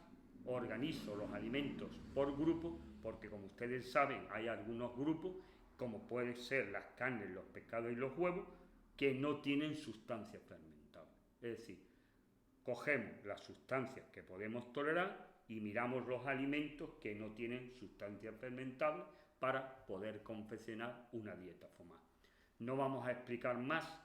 organizo los alimentos por grupo porque, como ustedes saben, hay algunos grupos, como pueden ser las carnes, los pescados y los huevos, que no tienen sustancias fermentables. Es decir, cogemos las sustancias que podemos tolerar y miramos los alimentos que no tienen sustancias fermentables para poder confeccionar una dieta FODMAP. No vamos a explicar más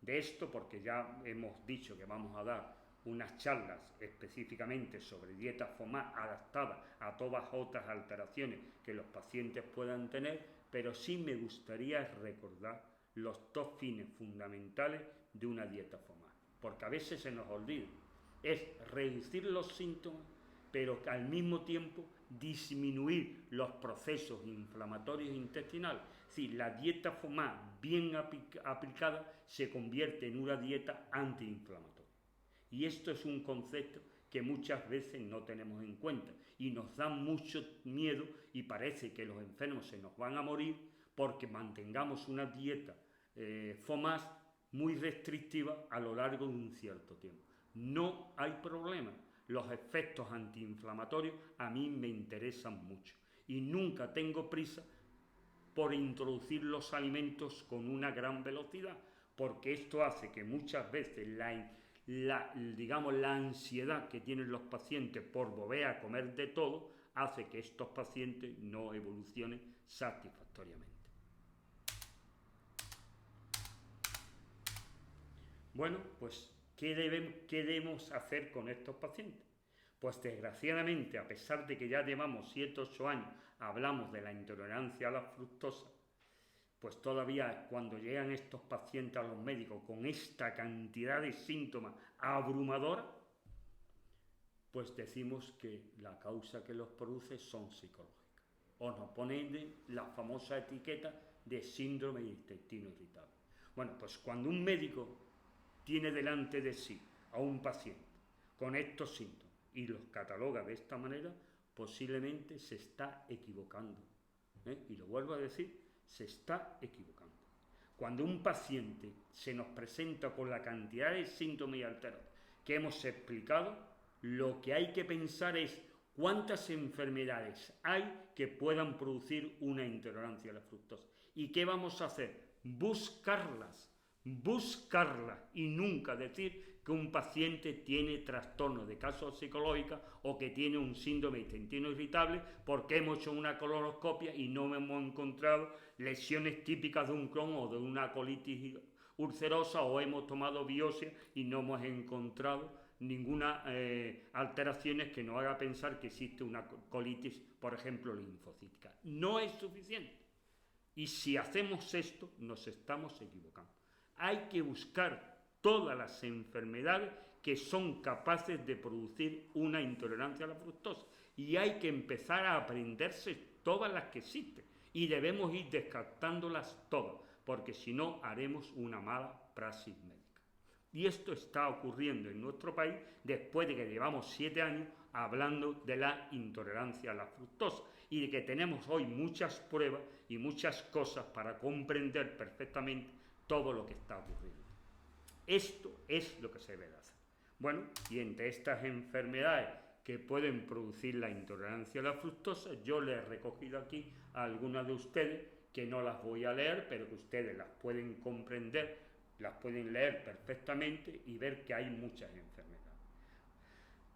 de esto porque ya hemos dicho que vamos a dar unas charlas específicamente sobre dieta FODMAP adaptadas a todas otras alteraciones que los pacientes puedan tener, pero sí me gustaría recordar los dos fines fundamentales de una dieta FODMAP, porque a veces se nos olvida. Es reducir los síntomas, pero al mismo tiempo disminuir los procesos inflamatorios intestinales. Si la dieta FODMAP bien aplicada se convierte en una dieta antiinflamatoria. Y esto es un concepto que muchas veces no tenemos en cuenta y nos da mucho miedo y parece que los enfermos se nos van a morir porque mantengamos una dieta FODMAP muy restrictiva a lo largo de un cierto tiempo. No hay problema. Los efectos antiinflamatorios a mí me interesan mucho y nunca tengo prisa por introducir los alimentos con una gran velocidad, porque esto hace que muchas veces la ansiedad que tienen los pacientes por volver a comer de todo hace que estos pacientes no evolucionen satisfactoriamente. Bueno, pues ¿qué debemos hacer con estos pacientes? Pues desgraciadamente, a pesar de que ya llevamos 7 o 8 años, hablamos de la intolerancia a la fructosa, pues todavía cuando llegan estos pacientes a los médicos con esta cantidad de síntomas abrumadora, pues decimos que la causa que los produce son psicológicas. O nos ponen la famosa etiqueta de síndrome de intestino irritable. Bueno, pues cuando un médico tiene delante de sí a un paciente con estos síntomas y los cataloga de esta manera, posiblemente se está equivocando. Y lo vuelvo a decir, se está equivocando. Cuando un paciente se nos presenta con la cantidad de síntomas y alteraciones que hemos explicado, lo que hay que pensar es cuántas enfermedades hay que puedan producir una intolerancia a la fructosa. ¿Y qué vamos a hacer? Buscarlas y nunca decir que un paciente tiene trastorno de casos psicológicos o que tiene un síndrome de intestino irritable porque hemos hecho una colonoscopia y no hemos encontrado lesiones típicas de un Crohn o de una colitis ulcerosa, o hemos tomado biopsia y no hemos encontrado ninguna alteraciones que nos haga pensar que existe una colitis, por ejemplo, linfocítica. No es suficiente. Y si hacemos esto, nos estamos equivocando. Hay que buscar todas las enfermedades que son capaces de producir una intolerancia a la fructosa y hay que empezar a aprenderse todas las que existen y debemos ir descartándolas todas, porque si no haremos una mala praxis médica. Y esto está ocurriendo en nuestro país después de que llevamos 7 años hablando de la intolerancia a la fructosa y de que tenemos hoy muchas pruebas y muchas cosas para comprender perfectamente todo lo que está ocurriendo. Esto es lo que se debe hacer. Bueno, y entre estas enfermedades que pueden producir la intolerancia a la fructosa, yo les he recogido aquí a algunas de ustedes, que no las voy a leer, pero que ustedes las pueden comprender, las pueden leer perfectamente y ver que hay muchas enfermedades.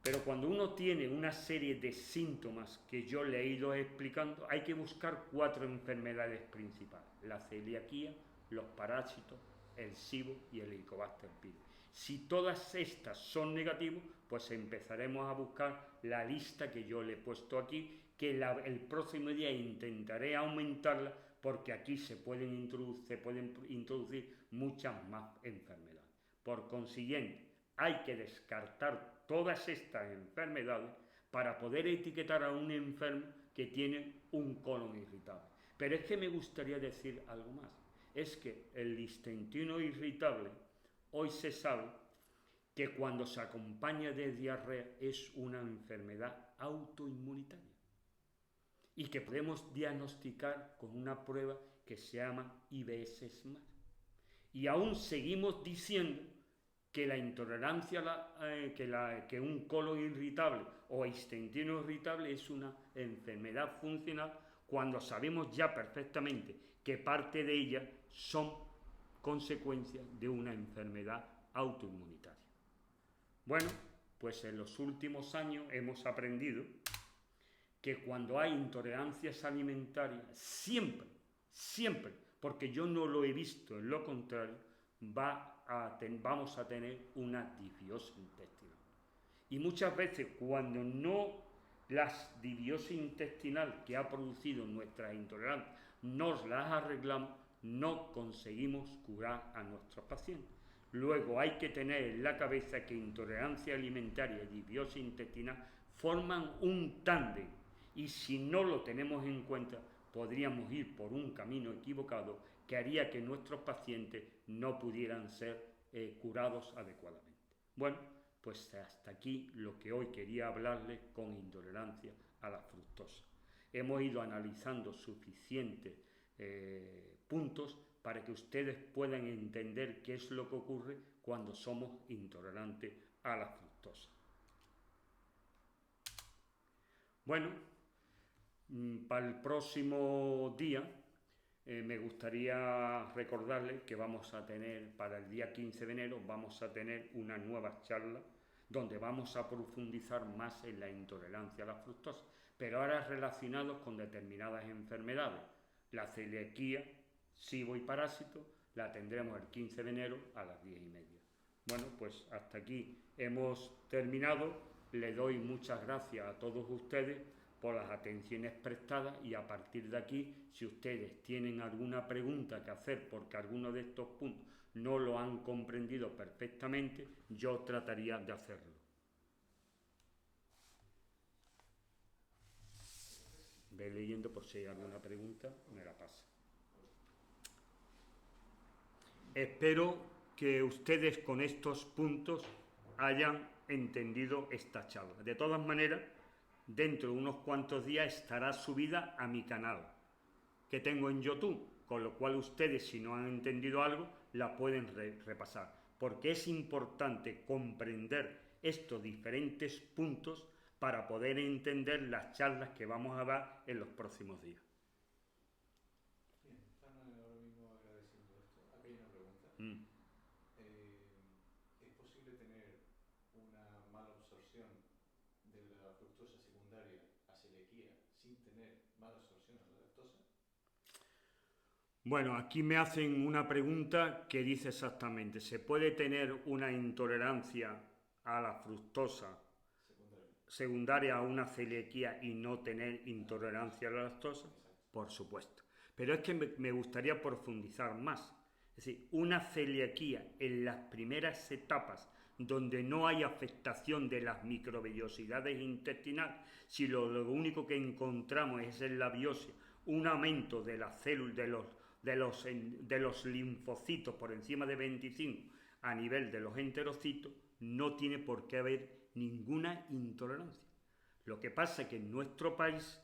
Pero cuando uno tiene una serie de síntomas que yo le he ido explicando, hay que buscar 4 enfermedades principales: la celiaquía, los parásitos, el SIBO y el Helicobacter pylori. Si todas estas son negativas, pues empezaremos a buscar la lista que yo le he puesto aquí, que el próximo día intentaré aumentarla, porque aquí se pueden introducir muchas más enfermedades. Por consiguiente, hay que descartar todas estas enfermedades para poder etiquetar a un enfermo que tiene un colon irritable. Pero es que me gustaría decir algo más. Es que el intestino irritable, hoy se sabe que cuando se acompaña de diarrea es una enfermedad autoinmunitaria y que podemos diagnosticar con una prueba que se llama IBS-SMART. Y aún seguimos diciendo que la intolerancia, que un colon irritable o intestino irritable es una enfermedad funcional, cuando sabemos ya perfectamente que parte de ella son consecuencias de una enfermedad autoinmunitaria. Bueno, pues en los últimos años hemos aprendido que cuando hay intolerancias alimentarias, siempre, porque yo no lo he visto en lo contrario, vamos a tener una disbiosis intestinal. Y muchas veces cuando no las disbiosis intestinal que ha producido nuestra intolerancia nos las arreglamos, no conseguimos curar a nuestros pacientes. Luego hay que tener en la cabeza que intolerancia alimentaria y disbiosis intestinal forman un tándem, y si no lo tenemos en cuenta podríamos ir por un camino equivocado que haría que nuestros pacientes no pudieran ser curados adecuadamente. Bueno, pues hasta aquí lo que hoy quería hablarles con intolerancia a la fructosa. Hemos ido analizando suficientes puntos para que ustedes puedan entender qué es lo que ocurre cuando somos intolerantes a la fructosa. Bueno, para el próximo día me gustaría recordarles que vamos a tener, para el día 15 de enero, vamos a tener una nueva charla donde vamos a profundizar más en la intolerancia a la fructosa, pero ahora relacionados con determinadas enfermedades. La celiaquía, SIBO y parásito la tendremos el 15 de enero a las 10:30. Bueno, pues hasta aquí hemos terminado. Le doy muchas gracias a todos ustedes por las atenciones prestadas, y a partir de aquí, si ustedes tienen alguna pregunta que hacer porque alguno de estos puntos no lo han comprendido perfectamente, yo trataría de hacerlo. Ve leyendo por si hay alguna pregunta, me la pasa. Espero que ustedes con estos puntos hayan entendido esta charla. De todas maneras, dentro de unos cuantos días estará subida a mi canal que tengo en YouTube, con lo cual ustedes, si no han entendido algo, la pueden repasar, porque es importante comprender estos diferentes puntos para poder entender las charlas que vamos a dar en los próximos días. Bien, están ahora mismo agradeciendo esto. Aquí hay una pregunta. ¿Es posible tener una mala absorción de la fructosa secundaria a celiaquía sin tener mala absorción a la lactosa? Bueno, aquí me hacen una pregunta que dice exactamente: ¿se puede tener una intolerancia a la fructosa secundaria a una celiaquía y no tener intolerancia a la lactosa? Por supuesto. Pero es que me gustaría profundizar más. Es decir, una celiaquía en las primeras etapas, donde no hay afectación de las microvellosidades intestinales, si lo único que encontramos es en la biopsia un aumento de las células, de los linfocitos por encima de 25 a nivel de los enterocitos, no tiene por qué haber ninguna intolerancia. Lo que pasa es que en nuestro país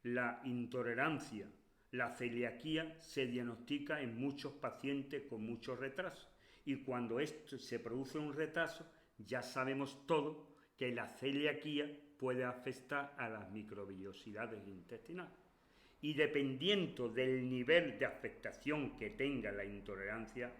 la intolerancia, la celiaquía, se diagnostica en muchos pacientes con mucho retraso, y cuando se produce un retraso ya sabemos todo que la celiaquía puede afectar a las microvellosidades intestinales. Y dependiendo del nivel de afectación que tenga la intolerancia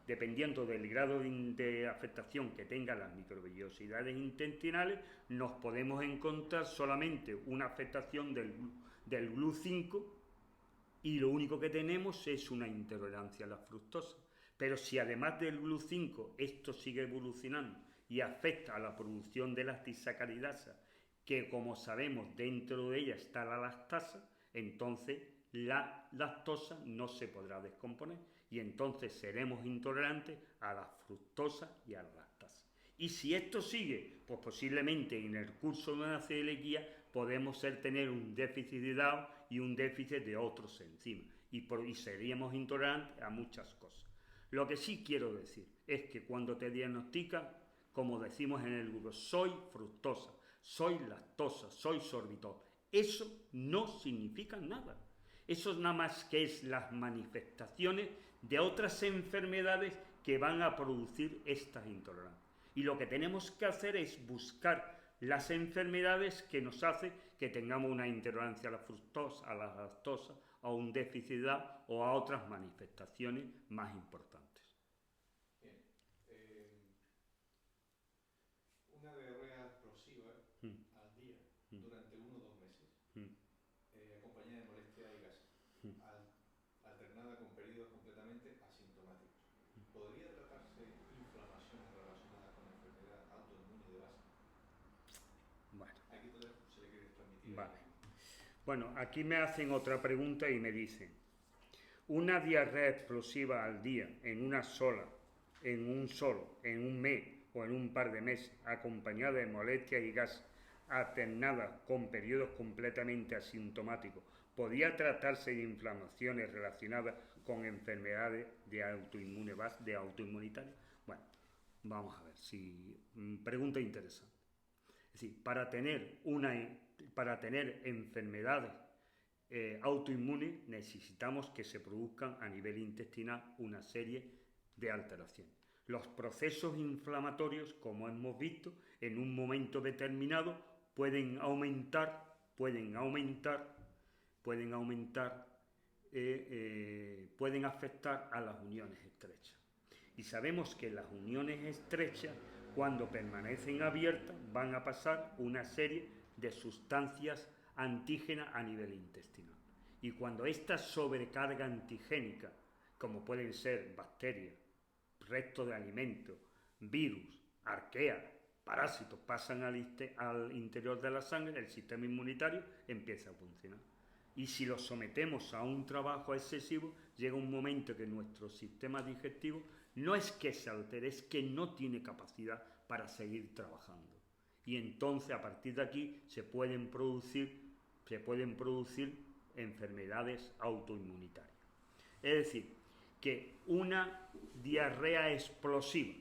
dependiendo del grado de afectación que tengan las microvellosidades intestinales, nos podemos encontrar solamente una afectación del GLU5 y lo único que tenemos es una intolerancia a la fructosa. Pero si además del GLU5 esto sigue evolucionando y afecta a la producción de las disacaridasa, que como sabemos dentro de ella está la lactasa, entonces la lactosa no se podrá descomponer y entonces seremos intolerantes a la fructosa y a la lactasa. Y si esto sigue, pues posiblemente en el curso de una celiaquía podemos tener un déficit de DAO y un déficit de otros enzimas y seríamos intolerantes a muchas cosas. Lo que sí quiero decir es que cuando te diagnostican, como decimos en el grupo, soy fructosa, soy lactosa, soy sorbitol, eso no significa nada. Eso nada más que es las manifestaciones de otras enfermedades que van a producir estas intolerancias. Y lo que tenemos que hacer es buscar las enfermedades que nos hacen que tengamos una intolerancia a la fructosa, a la lactosa, a un déficit de DAO o a otras manifestaciones más importantes. Bien. Una diarrea explosiva al día durante 1 o 2 meses, acompañada de molestia y gas, alternada con periodos completamente asintomáticos. ¿Podría tratarse inflamaciones relacionadas con enfermedad autoinmune de base? Bueno. Aquí se le quiere transmitir. Vale. Bueno, aquí me hacen otra pregunta y me dicen, una diarrea explosiva al día en un mes o en un par de meses, acompañada de molestias y gas, alternada con periodos completamente asintomáticos, ¿podría tratarse de inflamaciones relacionadas con enfermedades de autoinmunitaria? Bueno, vamos a ver, pregunta interesante. Es decir, para tener enfermedades autoinmunes necesitamos que se produzcan a nivel intestinal una serie de alteraciones. Los procesos inflamatorios, como hemos visto, en un momento determinado pueden afectar a las uniones estrechas. Y sabemos que las uniones estrechas, cuando permanecen abiertas, van a pasar una serie de sustancias antígenas a nivel intestinal. Y cuando esta sobrecarga antigénica, como pueden ser bacterias, restos de alimentos, virus, arqueas, parásitos, pasan al interior de la sangre, el sistema inmunitario empieza a funcionar. Y si lo sometemos a un trabajo excesivo, llega un momento que nuestro sistema digestivo no es que se altere, es que no tiene capacidad para seguir trabajando. Y entonces a partir de aquí se pueden producir enfermedades autoinmunitarias. Es decir, que una diarrea explosiva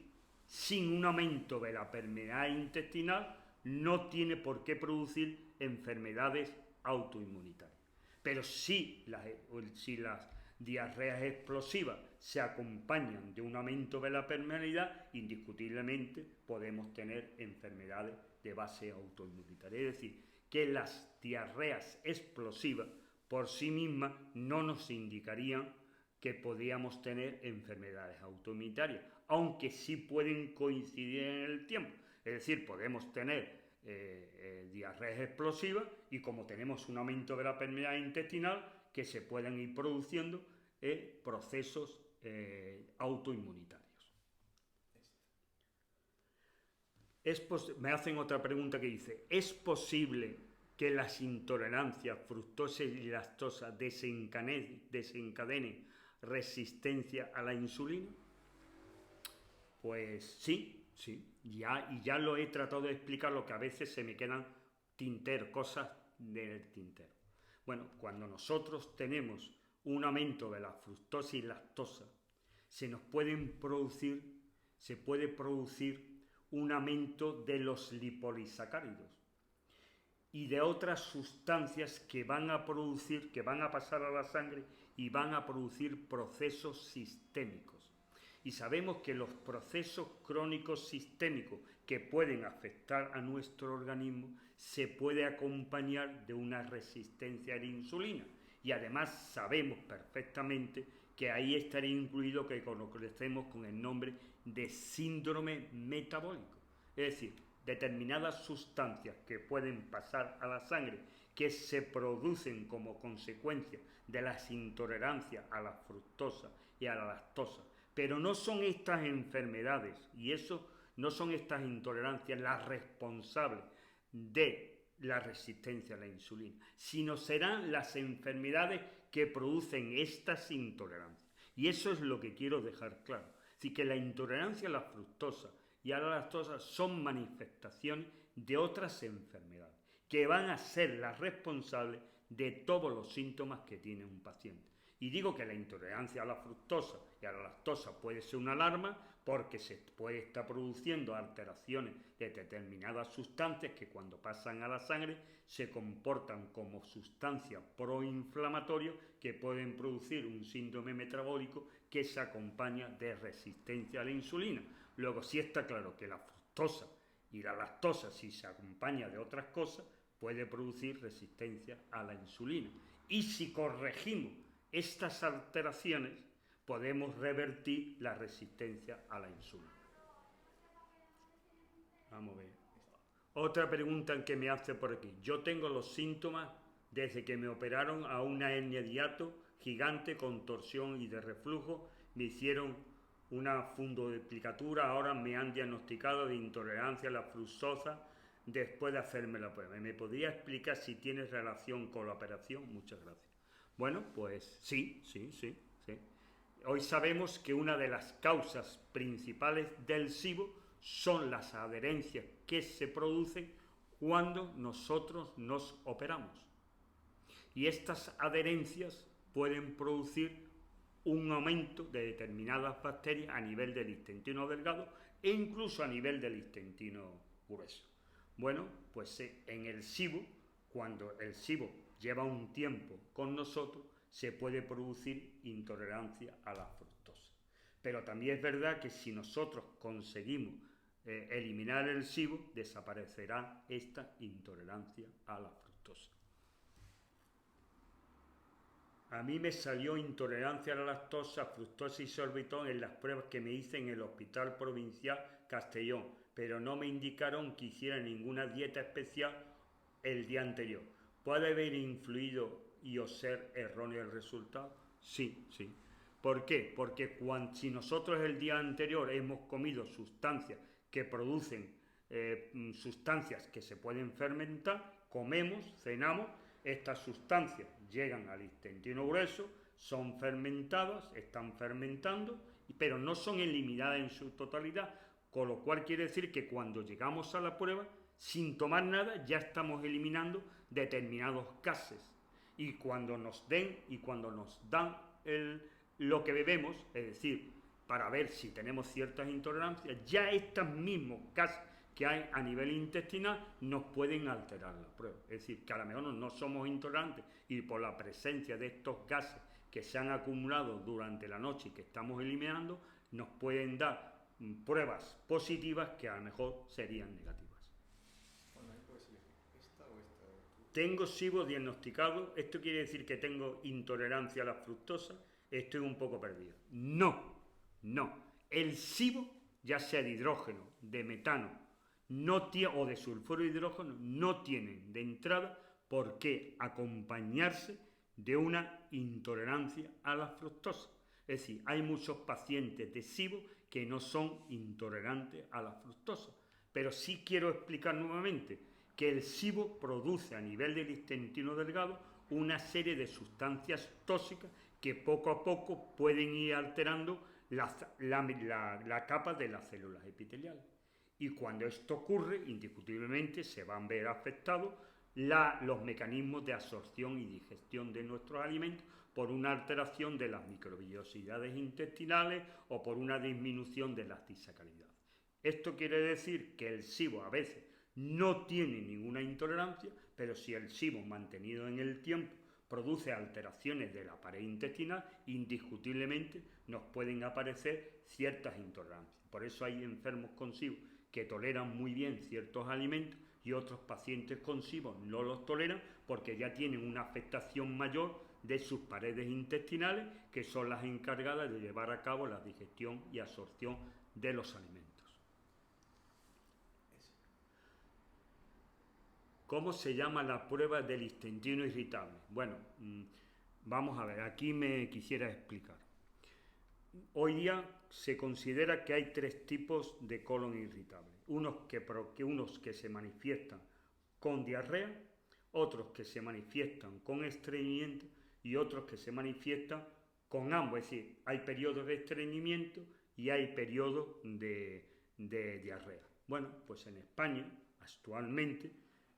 sin un aumento de la permeabilidad intestinal no tiene por qué producir enfermedades autoinmunitarias. Pero si las diarreas explosivas se acompañan de un aumento de la permeabilidad, indiscutiblemente podemos tener enfermedades de base autoinmunitaria. Es decir, que las diarreas explosivas por sí mismas no nos indicarían que podríamos tener enfermedades autoinmunitarias, aunque sí pueden coincidir en el tiempo. Es decir, podemos tener diarreas explosivas y como tenemos un aumento de la permeabilidad intestinal, que se puedan ir produciendo procesos autoinmunitarios. Me hacen otra pregunta que dice, ¿es posible que las intolerancias fructosa y lactosa desencadenen resistencia a la insulina? Pues sí, ya lo he tratado de explicar, lo que a veces se me quedan cosas del tintero. Bueno, cuando nosotros tenemos un aumento de la fructosa y lactosa, se puede producir un aumento de los lipolisacáridos y de otras sustancias que van a pasar a la sangre y van a producir procesos sistémicos. y sabemos que los procesos crónicos sistémicos que pueden afectar a nuestro organismo se puede acompañar de una resistencia a la insulina. Y además sabemos perfectamente que ahí estaría incluido lo que conocemos con el nombre de síndrome metabólico. Es decir, determinadas sustancias que pueden pasar a la sangre, que se producen como consecuencia de las intolerancias a la fructosa y a la lactosa. Pero no son estas enfermedades y eso no son estas intolerancias las responsables de la resistencia a la insulina, sino serán las enfermedades que producen estas intolerancias. Y eso es lo que quiero dejar claro. Así que la intolerancia a la fructosa y a la lactosa son manifestaciones de otras enfermedades que van a ser las responsables de todos los síntomas que tiene un paciente. Y digo que la intolerancia a la fructosa y a la lactosa puede ser una alarma porque se puede estar produciendo alteraciones de determinadas sustancias que cuando pasan a la sangre se comportan como sustancias proinflamatorias que pueden producir un síndrome metabólico que se acompaña de resistencia a la insulina. Luego sí está claro que la fructosa y la lactosa, si se acompaña de otras cosas, puede producir resistencia a la insulina. Y si corregimos estas alteraciones, podemos revertir la resistencia a la insulina. Vamos a ver. Otra pregunta que me hace por aquí. Yo tengo los síntomas desde que me operaron a una hernia de hiato gigante con torsión y de reflujo. Me hicieron una fundoduplicatura. Ahora me han diagnosticado de intolerancia a la fructosa después de hacerme la prueba. ¿Me podría explicar si tiene relación con la operación? Muchas gracias. Bueno, pues sí. Hoy sabemos que una de las causas principales del SIBO son las adherencias que se producen cuando nosotros nos operamos. Y estas adherencias pueden producir un aumento de determinadas bacterias a nivel del intestino delgado e incluso a nivel del intestino grueso. Bueno, pues en el SIBO, cuando el SIBO lleva un tiempo con nosotros, se puede producir intolerancia a la fructosa. Pero también es verdad que si nosotros conseguimos eliminar el SIBO, desaparecerá esta intolerancia a la fructosa. A mí me salió intolerancia a la lactosa, fructosa y sorbitol en las pruebas que me hice en el Hospital Provincial Castellón, pero no me indicaron que hiciera ninguna dieta especial el día anterior. ¿Puede haber influido y o ser erróneo el resultado? Sí. ¿Por qué? Porque si nosotros el día anterior hemos comido sustancias que producen sustancias que se pueden fermentar, comemos, cenamos, estas sustancias llegan al intestino grueso, son fermentadas, están fermentando, pero no son eliminadas en su totalidad, con lo cual quiere decir que cuando llegamos a la prueba, sin tomar nada, ya estamos eliminando determinados gases. Y cuando nos dan lo que bebemos, es decir, para ver si tenemos ciertas intolerancias, ya estos mismos gases que hay a nivel intestinal nos pueden alterar la prueba. Es decir, que a lo mejor no somos intolerantes y por la presencia de estos gases que se han acumulado durante la noche y que estamos eliminando, nos pueden dar pruebas positivas que a lo mejor serían negativas. Tengo SIBO diagnosticado. ¿Esto quiere decir que tengo intolerancia a la fructosa? Estoy un poco perdido. No. El SIBO, ya sea de hidrógeno, de metano, o de sulfuro de hidrógeno, no tienen de entrada por qué acompañarse de una intolerancia a la fructosa. Es decir, hay muchos pacientes de SIBO que no son intolerantes a la fructosa. Pero sí quiero explicar nuevamente que el SIBO produce a nivel del intestino delgado una serie de sustancias tóxicas que poco a poco pueden ir alterando la capa de las células epiteliales. Y cuando esto ocurre, indiscutiblemente se van a ver afectados los mecanismos de absorción y digestión de nuestros alimentos por una alteración de las microvellosidades intestinales o por una disminución de las disacaridases. Esto quiere decir que el SIBO a veces no tiene ninguna intolerancia, pero si el SIBO mantenido en el tiempo produce alteraciones de la pared intestinal, indiscutiblemente nos pueden aparecer ciertas intolerancias. Por eso hay enfermos con SIBO que toleran muy bien ciertos alimentos y otros pacientes con SIBO no los toleran porque ya tienen una afectación mayor de sus paredes intestinales, que son las encargadas de llevar a cabo la digestión y absorción de los alimentos. ¿Cómo se llama la prueba del intestino irritable? Bueno, vamos a ver, aquí me quisiera explicar. Hoy día se considera que hay 3 tipos de colon irritable. Unos que se manifiestan con diarrea, otros que se manifiestan con estreñimiento y otros que se manifiestan con ambos. Es decir, hay periodos de estreñimiento y hay periodos de diarrea. Bueno, pues en España, actualmente,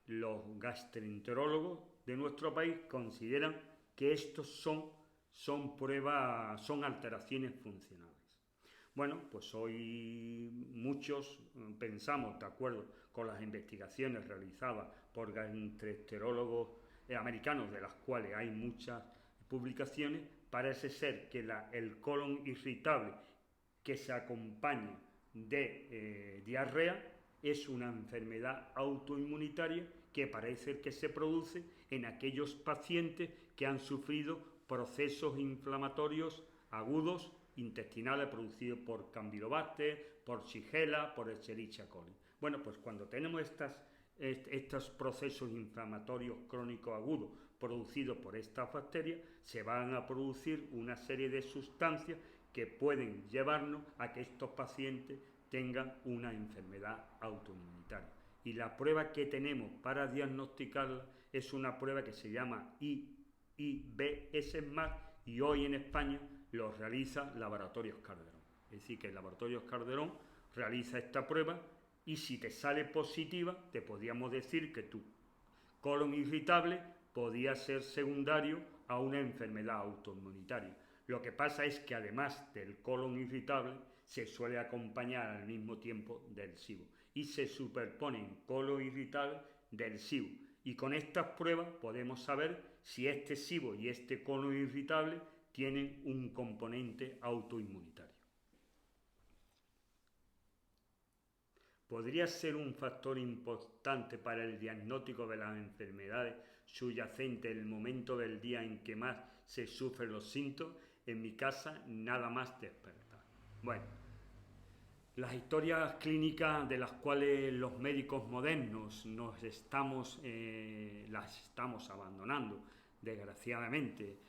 los gastroenterólogos de nuestro país consideran que estos son pruebas, son alteraciones funcionales. Bueno, pues hoy muchos pensamos, de acuerdo con las investigaciones realizadas por gastroenterólogos americanos, de las cuales hay muchas publicaciones, parece ser que el colon irritable que se acompaña de diarrea es una enfermedad autoinmunitaria que parece que se produce en aquellos pacientes que han sufrido procesos inflamatorios agudos intestinales producidos por Campylobacter, por Shigella, por Escherichia coli. Bueno, pues cuando tenemos estos procesos inflamatorios crónicos agudos producidos por estas bacterias, se van a producir una serie de sustancias que pueden llevarnos a que estos pacientes tengan una enfermedad autoinmunitaria. Y la prueba que tenemos para diagnosticarla es una prueba que se llama IBS-MAR y hoy en España lo realiza Laboratorios Calderón. Es decir, que el Laboratorios Calderón realiza esta prueba y si te sale positiva, te podríamos decir que tu colon irritable podía ser secundario a una enfermedad autoinmunitaria. Lo que pasa es que además del colon irritable se suele acompañar al mismo tiempo del SIBO y se superponen colon irritable del SIBO. Y con estas pruebas podemos saber si este SIBO y este colon irritable tienen un componente autoinmunitario. ¿Podría ser un factor importante para el diagnóstico de las enfermedades subyacentes el momento del día en que más se sufren los síntomas? En mi casa, nada más despertar. Bueno, las historias clínicas de las cuales los médicos modernos las estamos abandonando, desgraciadamente.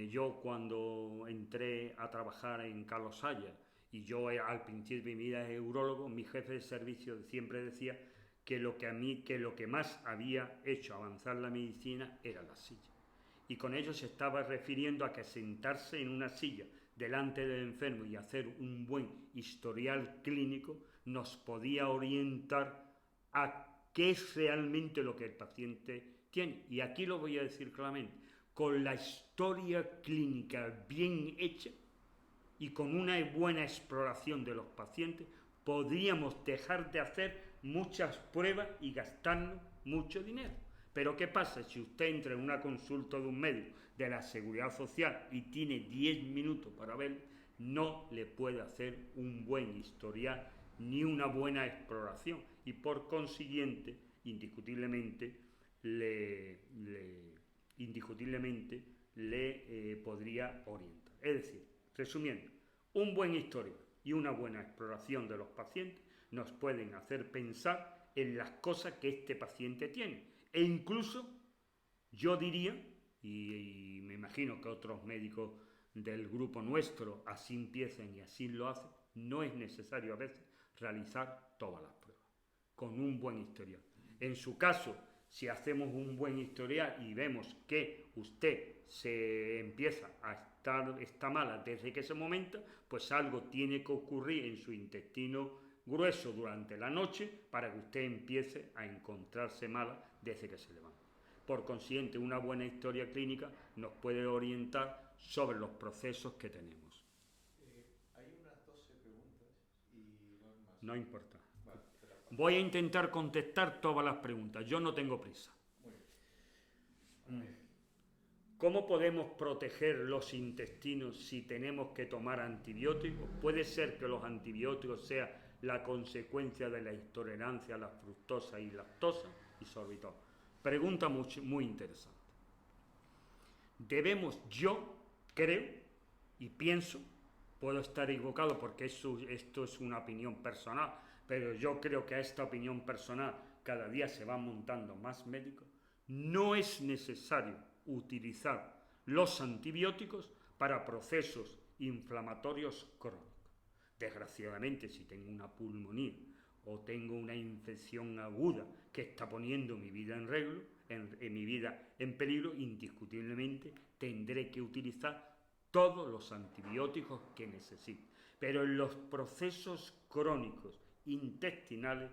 Yo cuando entré a trabajar en Carlos Haya, y yo al principio de mi vida era urólogo, mi jefe de servicio siempre decía que lo que más había hecho avanzar la medicina era la silla. Y con ello se estaba refiriendo a que sentarse en una silla delante del enfermo y hacer un buen historial clínico nos podía orientar a qué es realmente lo que el paciente tiene. Y aquí lo voy a decir claramente, con la historia clínica bien hecha y con una buena exploración de los pacientes, podríamos dejar de hacer muchas pruebas y gastarnos mucho dinero. Pero ¿qué pasa si usted entra en una consulta de un médico de la Seguridad Social y tiene 10 minutos para ver? No le puede hacer un buen historial ni una buena exploración y por consiguiente, indiscutiblemente, le podría orientar. Es decir, resumiendo, un buen historial y una buena exploración de los pacientes nos pueden hacer pensar en las cosas que este paciente tiene. E incluso, yo diría, y me imagino que otros médicos del grupo nuestro así empiezan y así lo hacen, no es necesario a veces realizar todas las pruebas, con un buen historial. En su caso, si hacemos un buen historial y vemos que usted se empieza está mala desde que ese momento, pues algo tiene que ocurrir en su intestino grueso durante la noche para que usted empiece a encontrarse mala desde que se levanta. Por consiguiente, una buena historia clínica nos puede orientar sobre los procesos que tenemos. Hay unas 12 preguntas y no es más. No importa. Vale, voy a intentar contestar todas las preguntas. Yo no tengo prisa. Muy bien. ¿Cómo podemos proteger los intestinos si tenemos que tomar antibióticos? Puede ser que los antibióticos sean la consecuencia de la intolerancia a la fructosa y lactosa y sorbitol. Pregunta muy interesante. Yo creo y pienso, puedo estar equivocado porque esto es una opinión personal, pero yo creo que a esta opinión personal cada día se van montando más médicos, no es necesario utilizar los antibióticos para procesos inflamatorios crónicos. Desgraciadamente, si tengo una pulmonía o tengo una infección aguda que está poniendo mi vida mi vida en peligro, indiscutiblemente tendré que utilizar todos los antibióticos que necesite. Pero en los procesos crónicos intestinales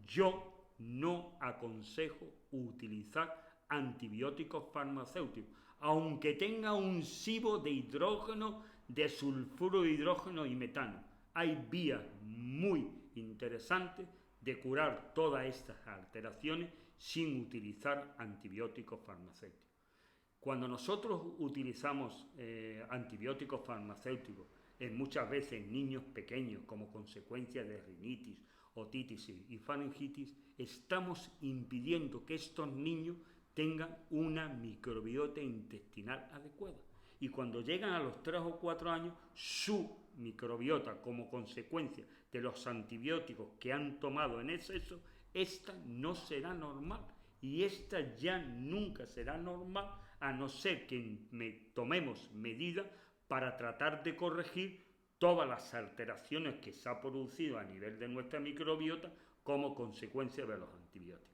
yo no aconsejo utilizar antibióticos farmacéuticos, aunque tenga un SIBO de hidrógeno, de sulfuro de hidrógeno y metano. Hay vías muy interesantes de curar todas estas alteraciones sin utilizar antibióticos farmacéuticos. Cuando nosotros utilizamos antibióticos farmacéuticos, muchas veces en niños pequeños como consecuencia de rinitis, otitis y faringitis, estamos impidiendo que estos niños tengan una microbiota intestinal adecuada. Y cuando llegan a los 3 o 4 años, su microbiota, como consecuencia de los antibióticos que han tomado en exceso, esta no será normal. Y esta ya nunca será normal, a no ser que tomemos medidas para tratar de corregir todas las alteraciones que se ha producido a nivel de nuestra microbiota como consecuencia de los antibióticos.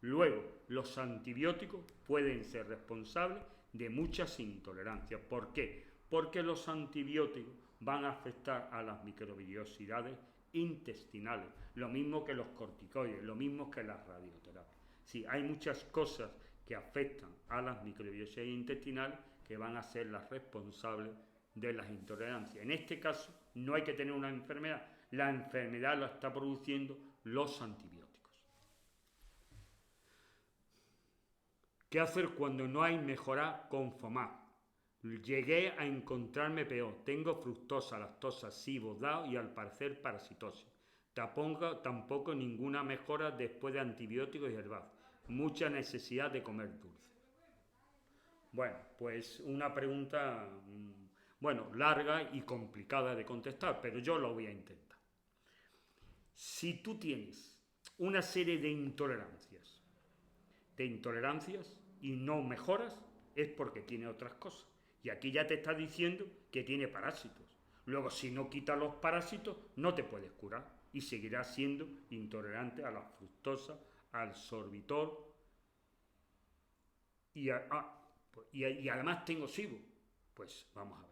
Luego, los antibióticos pueden ser responsables de muchas intolerancias. ¿Por qué? Porque los antibióticos van a afectar a las microbiosidades intestinales, lo mismo que los corticoides, lo mismo que las radioterapias. Sí, hay muchas cosas que afectan a las microbiosidades intestinales que van a ser las responsables de las intolerancias. En este caso, no hay que tener una enfermedad, la enfermedad la está produciendo los antibióticos. ¿Qué hacer cuando no hay mejora con FODMAP? Llegué a encontrarme peor, tengo fructosa, lactosa, SIBO, DAO y al parecer parasitosis. Tampoco ninguna mejora después de antibióticos y herbáceas. Mucha necesidad de comer dulce. Bueno, pues una pregunta larga y complicada de contestar, pero yo lo voy a intentar. Si tú tienes una serie de intolerancias y no mejoras, es porque tiene otras cosas. Y aquí ya te está diciendo que tiene parásitos. Luego, si no quitas los parásitos, no te puedes curar y seguirás siendo intolerante a la fructosa, al sorbitol y además tengo SIBO. Pues vamos a ver,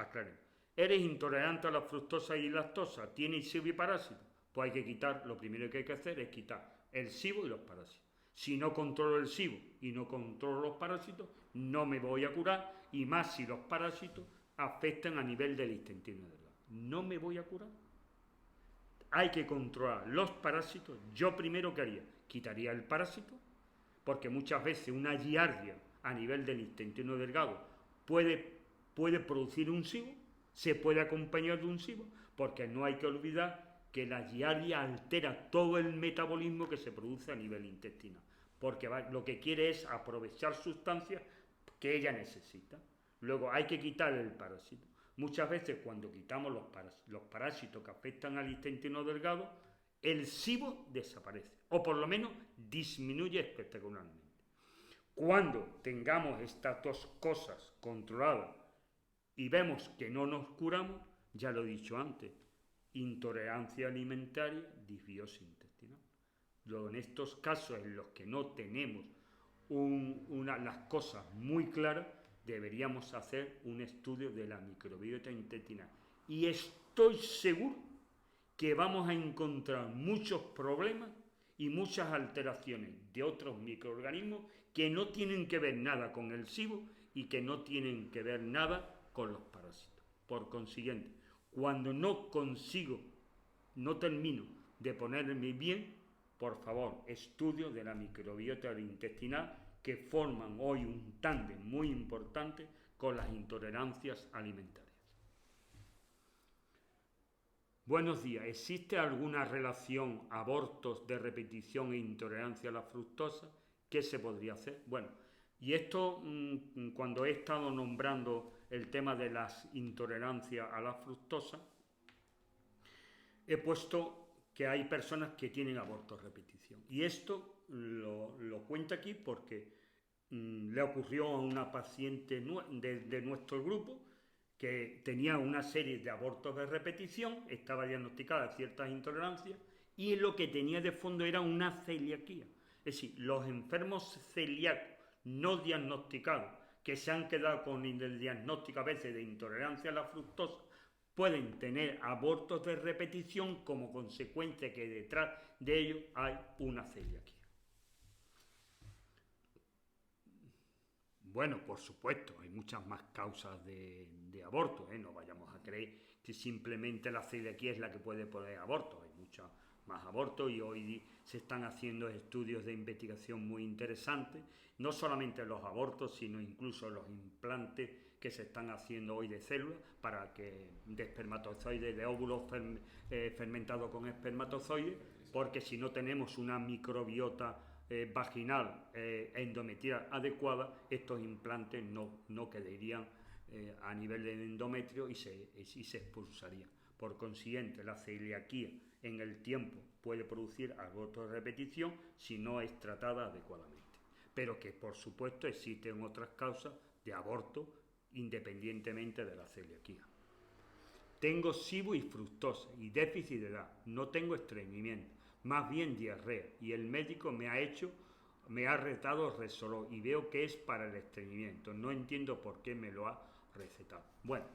aclaremos. ¿Eres intolerante a la fructosa y lactosa? ¿Tienes SIBO y parásitos? Pues hay que quitar, lo primero que hay que hacer es quitar el SIBO y los parásitos. Si no controlo el SIBO y no controlo los parásitos, no me voy a curar, y más si los parásitos afectan a nivel del intestino delgado. No me voy a curar. Hay que controlar los parásitos. Yo primero, ¿qué haría? Quitaría el parásito, porque muchas veces una giardia a nivel del intestino delgado puede producir un SIBO, se puede acompañar de un SIBO, porque no hay que olvidar que la giardia altera todo el metabolismo que se produce a nivel intestinal, porque lo que quiere es aprovechar sustancias que ella necesita. Luego hay que quitar el parásito. Muchas veces cuando quitamos los parásitos que afectan al intestino delgado, el SIBO desaparece, o por lo menos disminuye espectacularmente. Cuando tengamos estas dos cosas controladas y vemos que no nos curamos, ya lo he dicho antes, intolerancia alimentaria, disbiosis intestinal. Luego, en estos casos en los que no tenemos las cosas muy claras, deberíamos hacer un estudio de la microbiota intestinal. Y estoy seguro que vamos a encontrar muchos problemas y muchas alteraciones de otros microorganismos que no tienen que ver nada con el SIBO y que no tienen que ver nada con los parásitos. Por consiguiente, cuando no termino de ponerme bien, por favor, estudios de la microbiota intestinal que forman hoy un tándem muy importante con las intolerancias alimentarias. Buenos días. ¿Existe alguna relación abortos de repetición e intolerancia a la fructosa? ¿Qué se podría hacer? Bueno, y esto cuando he estado nombrando el tema de las intolerancias a la fructosa, he puesto que hay personas que tienen abortos de repetición. Y esto lo cuento aquí porque le ocurrió a una paciente de nuestro grupo que tenía una serie de abortos de repetición, estaba diagnosticada ciertas intolerancias y lo que tenía de fondo era una celiaquía. Es decir, los enfermos celíacos no diagnosticados que se han quedado con el diagnóstico a veces de intolerancia a la fructosa pueden tener abortos de repetición como consecuencia que detrás de ello hay una celiaquía. Bueno, por supuesto, hay muchas más causas de aborto, no vayamos a creer que simplemente la celiaquía es la que puede poner aborto, hay muchos más abortos y hoy se están haciendo estudios de investigación muy interesantes, no solamente los abortos, sino incluso los implantes que se están haciendo hoy de células para que de espermatozoides, de óvulos fermentados con espermatozoides, porque si no tenemos una microbiota vaginal endometrial adecuada, estos implantes no quedarían a nivel del endometrio y se expulsarían. Por consiguiente, la celiaquía en el tiempo puede producir abortos de repetición si no es tratada adecuadamente. Pero que, por supuesto, existen otras causas de aborto independientemente de la celiaquía. Tengo SIBO y fructosa y déficit de edad, no tengo estreñimiento, más bien diarrea, y el médico me ha retado Resolor y veo que es para el estreñimiento, no entiendo por qué me lo ha recetado. Bueno,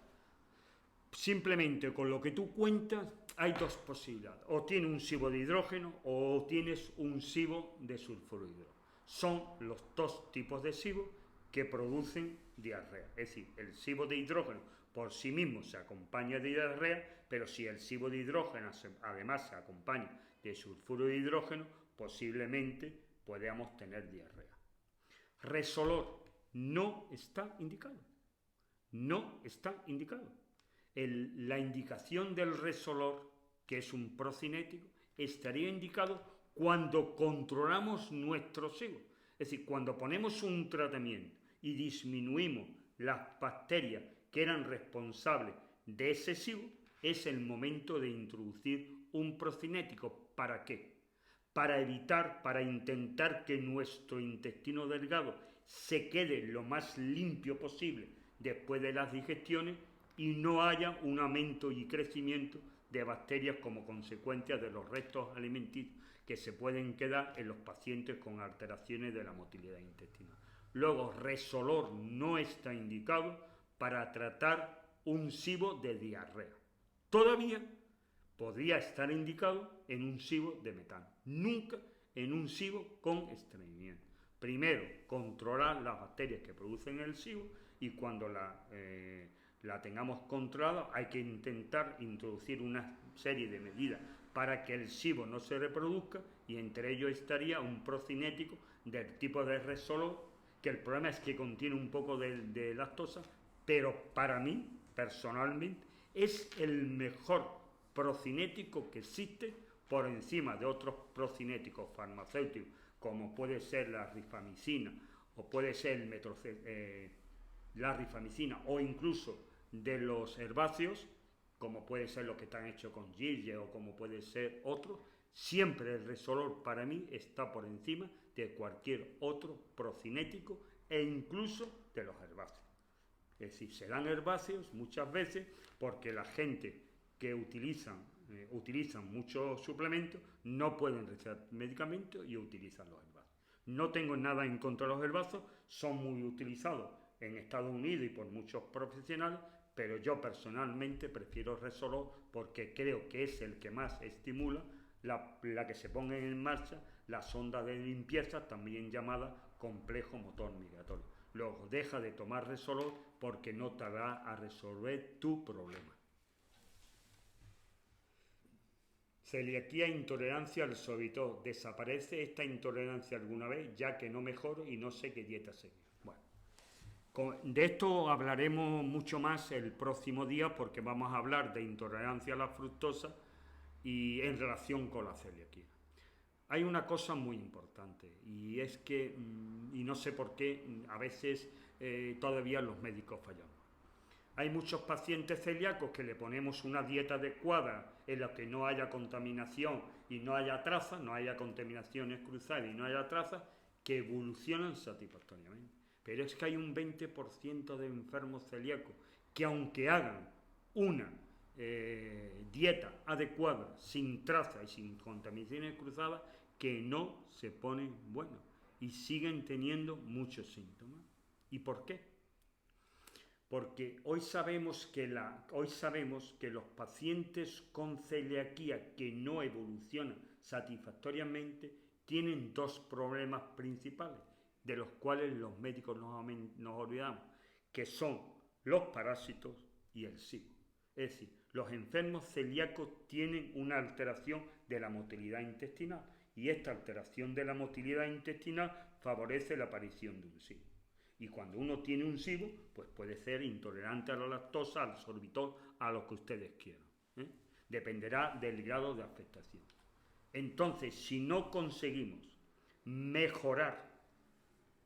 simplemente con lo que tú cuentas hay dos posibilidades, o tienes un SIBO de hidrógeno o tienes un SIBO de sulfuro de hidrógeno. Son los dos tipos de SIBO que producen diarrea, es decir, el SIBO de hidrógeno por sí mismo se acompaña de diarrea, pero si el SIBO de hidrógeno además se acompaña de sulfuro de hidrógeno, posiblemente podamos tener diarrea. Resolor no está indicado. No está indicado. La indicación del Resolor, que es un procinético, estaría indicado cuando controlamos nuestro SIBO. Es decir, cuando ponemos un tratamiento y disminuimos las bacterias que eran responsables de ese SIBO, es el momento de introducir un procinético. ¿Para qué? Para intentar que nuestro intestino delgado se quede lo más limpio posible después de las digestiones y no haya un aumento y crecimiento de bacterias como consecuencia de los restos alimenticios que se pueden quedar en los pacientes con alteraciones de la motilidad intestinal. Luego, Resolor no está indicado para tratar un SIBO de diarrea. Todavía podría estar indicado en un SIBO de metano, nunca en un SIBO con estreñimiento. Primero, controlar las bacterias que producen el SIBO y cuando la tengamos controlada hay que intentar introducir una serie de medidas para que el SIBO no se reproduzca y entre ellos estaría un procinético del tipo de Resolor, que el problema es que contiene un poco de lactosa, pero para mí, personalmente, es el mejor procinético que existe por encima de otros procinéticos farmacéuticos, como puede ser la rifamicina, o puede ser la rifamicina, o incluso de los herbáceos, como puede ser lo que están hechos con Gille o como puede ser otro. Siempre el Resolor para mí está por encima de cualquier otro procinético e incluso de los herbáceos. Es decir, se dan herbáceos muchas veces porque la gente que utilizan muchos suplementos no pueden recetar medicamentos y utilizan los herbáceos. No tengo nada en contra de los herbáceos, son muy utilizados en Estados Unidos y por muchos profesionales, pero yo personalmente prefiero Resolor porque creo que es el que más estimula la que se ponga en marcha la sonda de limpieza, también llamada complejo motor migratorio. Luego, deja de tomar Resolor porque no te va a resolver tu problema. Celiaquía e intolerancia al sorbitol. ¿Desaparece esta intolerancia alguna vez, ya que no mejoro y no sé qué dieta seguir? Bueno, de esto hablaremos mucho más el próximo día, porque vamos a hablar de intolerancia a la fructosa y en relación con la celiaquía. Hay una cosa muy importante, y es que, y no sé por qué, a veces todavía los médicos fallamos. Hay muchos pacientes celíacos que le ponemos una dieta adecuada en la que no haya contaminación y no haya trazas, no haya contaminaciones cruzadas y no haya trazas, que evolucionan satisfactoriamente. Pero es que hay un 20% de enfermos celíacos que, aunque hagan una dieta adecuada, sin trazas y sin contaminaciones cruzadas, que no se ponen buenos y siguen teniendo muchos síntomas. ¿Y por qué? Porque hoy sabemos que los pacientes con celiaquía que no evolucionan satisfactoriamente tienen dos problemas principales, de los cuales los médicos nos olvidamos, que son los parásitos y el SIBO. Es decir, los enfermos celíacos tienen una alteración de la motilidad intestinal, y esta alteración de la motilidad intestinal favorece la aparición de un SIBO. Y cuando uno tiene un SIBO, pues puede ser intolerante a la lactosa, al sorbitol, a lo que ustedes quieran. Dependerá del grado de afectación. Entonces, si no conseguimos mejorar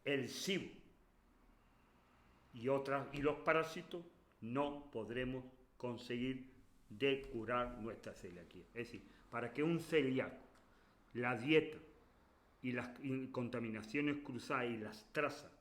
el SIBO y los parásitos, no podremos conseguir de curar nuestra celiaquía. Es decir, para que un celíaco, la dieta y las contaminaciones cruzadas y las trazas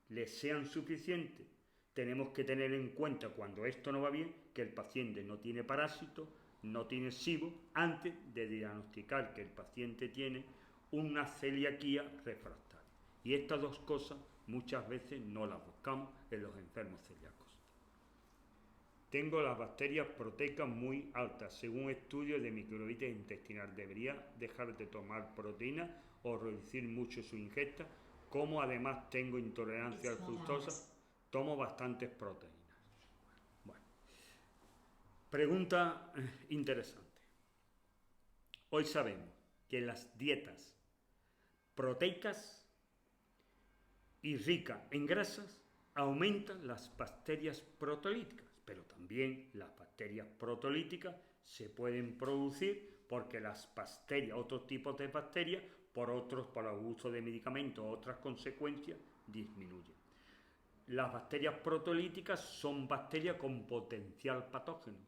les sean suficientes, tenemos que tener en cuenta, cuando esto no va bien, que el paciente no tiene parásitos, no tiene SIBO, antes de diagnosticar que el paciente tiene una celiaquía refractaria. Y estas dos cosas muchas veces no las buscamos en los enfermos celíacos. Tengo las bacterias proteicas muy altas, según estudios de microbiota intestinal. ¿Debería dejar de tomar proteínas o reducir mucho su ingesta? Como además tengo intolerancia a la fructosa, tomo bastantes proteínas. Bueno, pregunta interesante. Hoy sabemos que las dietas proteicas y ricas en grasas aumentan las bacterias proteolíticas, pero también las bacterias proteolíticas se pueden producir porque las bacterias, otros tipos de bacterias, por el uso de medicamentos o otras consecuencias, disminuyen. Las bacterias proteolíticas son bacterias con potencial patógeno,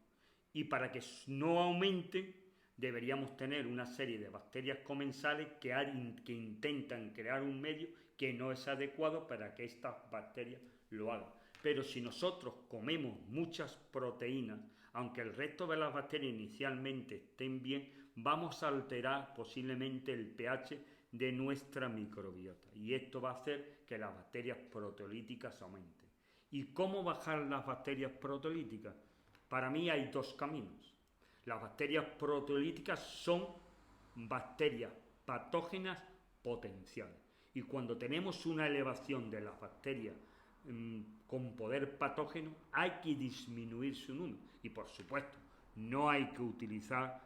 y para que no aumenten deberíamos tener una serie de bacterias comensales que intentan crear un medio que no es adecuado para que estas bacterias lo hagan. Pero si nosotros comemos muchas proteínas, aunque el resto de las bacterias inicialmente estén bien, vamos a alterar posiblemente el pH de nuestra microbiota, y esto va a hacer que las bacterias proteolíticas aumenten. ¿Y cómo bajar las bacterias proteolíticas? Para mí hay dos caminos. Las bacterias proteolíticas son bacterias patógenas potenciales, y cuando tenemos una elevación de las bacterias con poder patógeno, hay que disminuir su número, y por supuesto no hay que utilizar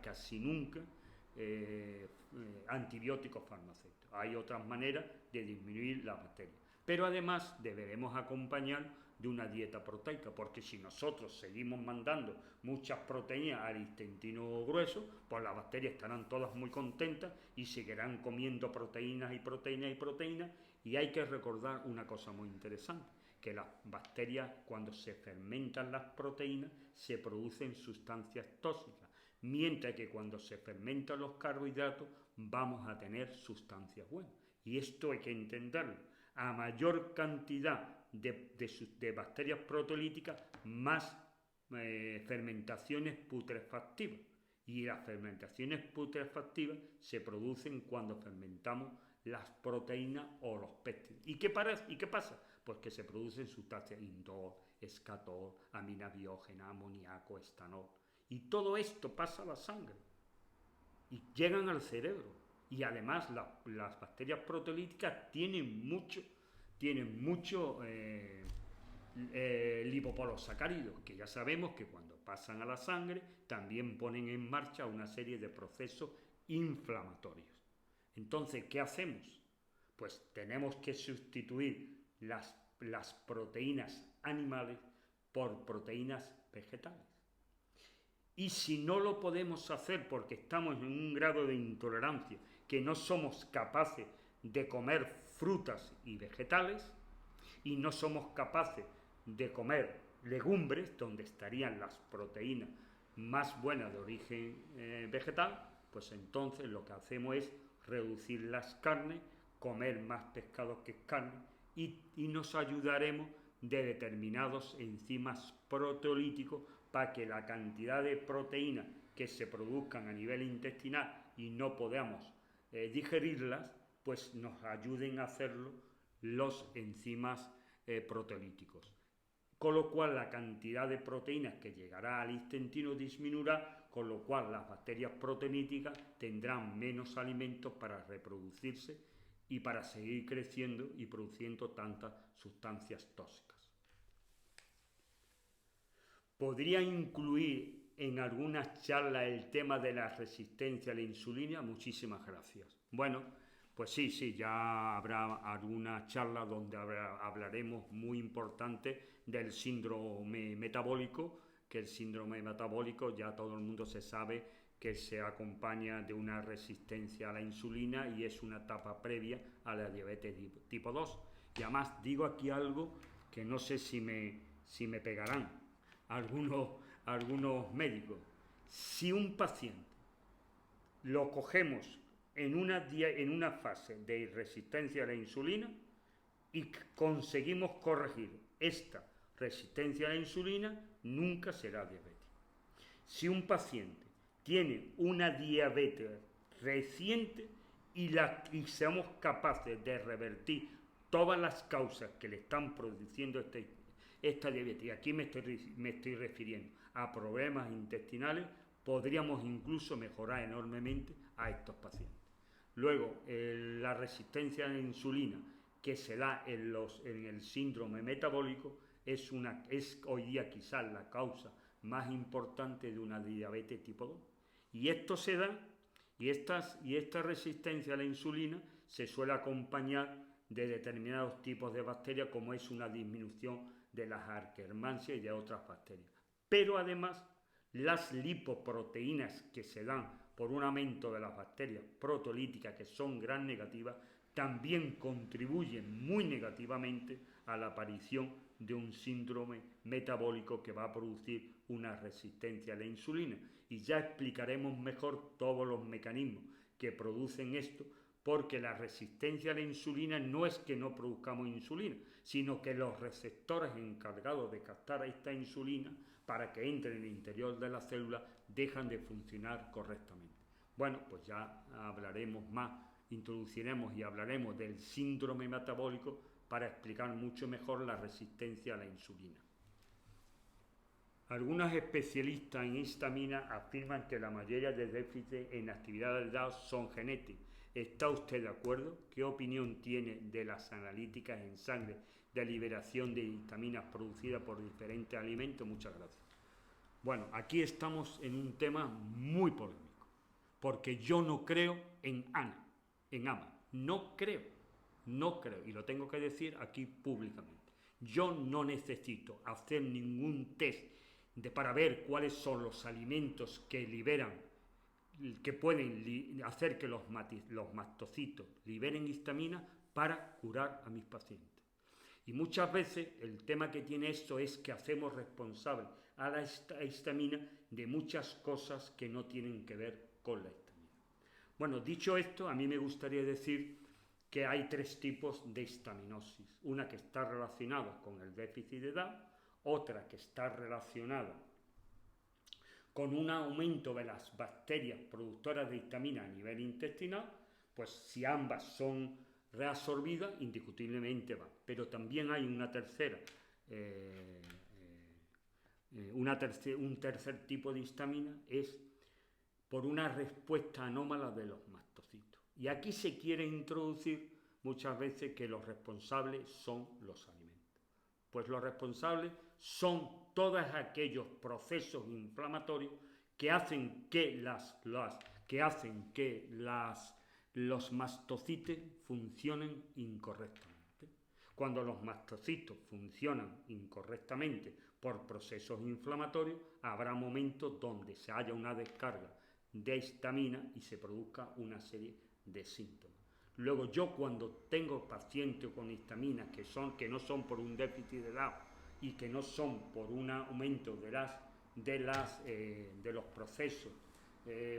casi nunca antibióticos farmacéuticos. Hay otras maneras de disminuir la bacteria, pero además deberemos acompañar de una dieta proteica, porque si nosotros seguimos mandando muchas proteínas al intestino grueso, pues las bacterias estarán todas muy contentas y seguirán comiendo proteínas y proteínas y proteínas. Y hay que recordar una cosa muy interesante, que las bacterias, cuando se fermentan las proteínas, se producen sustancias tóxicas, mientras que cuando se fermentan los carbohidratos vamos a tener sustancias buenas. Y esto hay que entenderlo. A mayor cantidad de bacterias proteolíticas, más fermentaciones putrefactivas. Y las fermentaciones putrefactivas se producen cuando fermentamos las proteínas o los péptidos. ¿Y qué pasa? Pues que se producen sustancias indol, escatol, amina biógena, amoníaco, estanol. Y todo esto pasa a la sangre y llegan al cerebro. Y además las bacterias proteolíticas tienen mucho lipopolisacáridos, que ya sabemos que cuando pasan a la sangre, también ponen en marcha una serie de procesos inflamatorios. Entonces, ¿qué hacemos? Pues tenemos que sustituir las proteínas animales por proteínas vegetales. Y si no lo podemos hacer porque estamos en un grado de intolerancia, que no somos capaces de comer frutas y vegetales, y no somos capaces de comer legumbres, donde estarían las proteínas más buenas de origen vegetal, pues entonces lo que hacemos es reducir las carnes, comer más pescado que carne, y nos ayudaremos de determinados enzimas proteolíticos para que la cantidad de proteínas que se produzcan a nivel intestinal y no podamos digerirlas, pues nos ayuden a hacerlo los enzimas proteolíticos. Con lo cual la cantidad de proteínas que llegará al intestino disminuirá, con lo cual las bacterias proteolíticas tendrán menos alimentos para reproducirse y para seguir creciendo y produciendo tantas sustancias tóxicas. ¿Podría incluir en algunas charlas el tema de la resistencia a la insulina? Muchísimas gracias. Bueno, pues sí, ya habrá alguna charla donde hablaremos muy importante del síndrome metabólico, que el síndrome metabólico ya todo el mundo se sabe que se acompaña de una resistencia a la insulina y es una etapa previa a la diabetes tipo 2. Y además digo aquí algo que no sé si me pegarán algunos médicos. Si un paciente lo cogemos en una fase de resistencia a la insulina y conseguimos corregir esta resistencia a la insulina, nunca será diabético. Si un paciente tiene una diabetes reciente y seamos capaces de revertir todas las causas que le están produciendo esta diabetes, y aquí me estoy refiriendo a problemas intestinales, podríamos incluso mejorar enormemente a estos pacientes. Luego, la resistencia a la insulina que se da en el síndrome metabólico es hoy día quizás la causa más importante de una diabetes tipo 2. Y esto se da, y esta resistencia a la insulina se suele acompañar de determinados tipos de bacterias, como es una disminución de las Akkermansia y de otras bacterias. Pero además, las lipoproteínas que se dan por un aumento de las bacterias proteolíticas, que son gran negativas, también contribuyen muy negativamente a la aparición de un síndrome metabólico que va a producir una resistencia a la insulina. Y ya explicaremos mejor todos los mecanismos que producen esto, porque la resistencia a la insulina no es que no produzcamos insulina, sino que los receptores encargados de captar esta insulina para que entre en el interior de la célula dejan de funcionar correctamente. Bueno, pues ya hablaremos más, introduciremos y hablaremos del síndrome metabólico para explicar mucho mejor la resistencia a la insulina. Algunos especialistas en histamina afirman que la mayoría de déficits en actividad del DAO son genéticos. ¿Está usted de acuerdo? ¿Qué opinión tiene de las analíticas en sangre de liberación de hitaminas producidas por diferentes alimentos? Muchas gracias. Bueno, aquí estamos en un tema muy polémico, porque yo no creo en AMA. No creo, y lo tengo que decir aquí públicamente. Yo no necesito hacer ningún test para ver cuáles son los alimentos que liberan, que pueden hacer que los mastocitos liberen histamina para curar a mis pacientes. Y muchas veces el tema que tiene esto es que hacemos responsable a la histamina de muchas cosas que no tienen que ver con la histamina. Bueno, dicho esto, a mí me gustaría decir que hay tres tipos de histaminosis. Una que está relacionada con el déficit de DAO, otra que está relacionada con un aumento de las bacterias productoras de histamina a nivel intestinal, pues si ambas son reabsorbidas, indiscutiblemente va. Pero también hay un tercer tipo de histamina, es por una respuesta anómala de los mastocitos. Y aquí se quiere introducir muchas veces que los responsables son los alimentos. Pues los responsables son todos aquellos procesos inflamatorios que hacen que los mastocitos funcionen incorrectamente. Cuando los mastocitos funcionan incorrectamente por procesos inflamatorios, habrá momentos donde se haya una descarga de histamina y se produzca una serie de síntomas. Luego yo cuando tengo pacientes con histamina que no son por un déficit de DAO y que no son por un aumento de los procesos,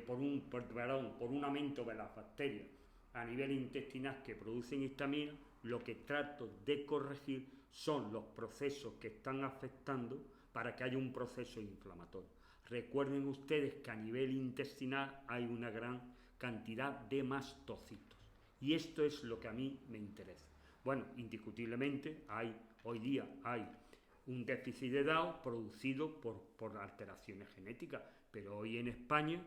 por un aumento de las bacterias a nivel intestinal que producen histamina, lo que trato de corregir son los procesos que están afectando para que haya un proceso inflamatorio. Recuerden ustedes que a nivel intestinal hay una gran cantidad de mastocitos y esto es lo que a mí me interesa. Bueno, indiscutiblemente hoy día hay un déficit de DAO producido por alteraciones genéticas, pero hoy en España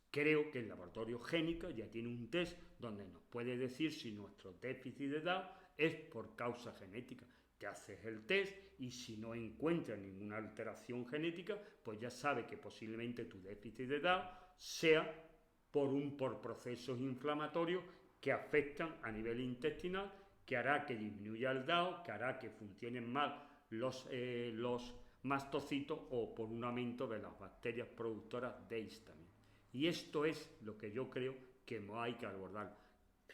creo que el laboratorio Génica ya tiene un test donde nos puede decir si nuestro déficit de DAO es por causa genética. Te haces el test y si no encuentras ninguna alteración genética, pues ya sabes que posiblemente tu déficit de DAO sea por procesos inflamatorios que afectan a nivel intestinal, que hará que disminuya el DAO, que hará que funcionen mal los mastocitos o por un aumento de las bacterias productoras de histamina. Y esto es lo que yo creo que no hay que abordar.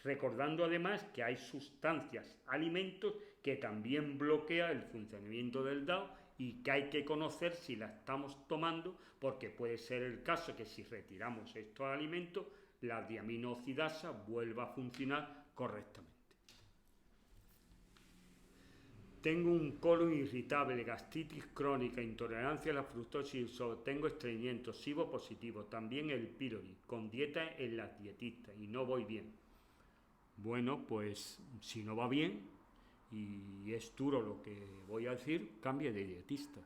Recordando además que hay sustancias, alimentos que también bloquean el funcionamiento del DAO y que hay que conocer si la estamos tomando, porque puede ser el caso que si retiramos estos alimentos, la diaminoxidasa vuelva a funcionar correctamente. Tengo un colon irritable, gastritis crónica, intolerancia a la fructosa y tengo estreñimiento, SIBO positivo, también el pylori, con dieta en las dietistas y no voy bien. Bueno, pues si no va bien y es duro lo que voy a decir, cambie de dietista.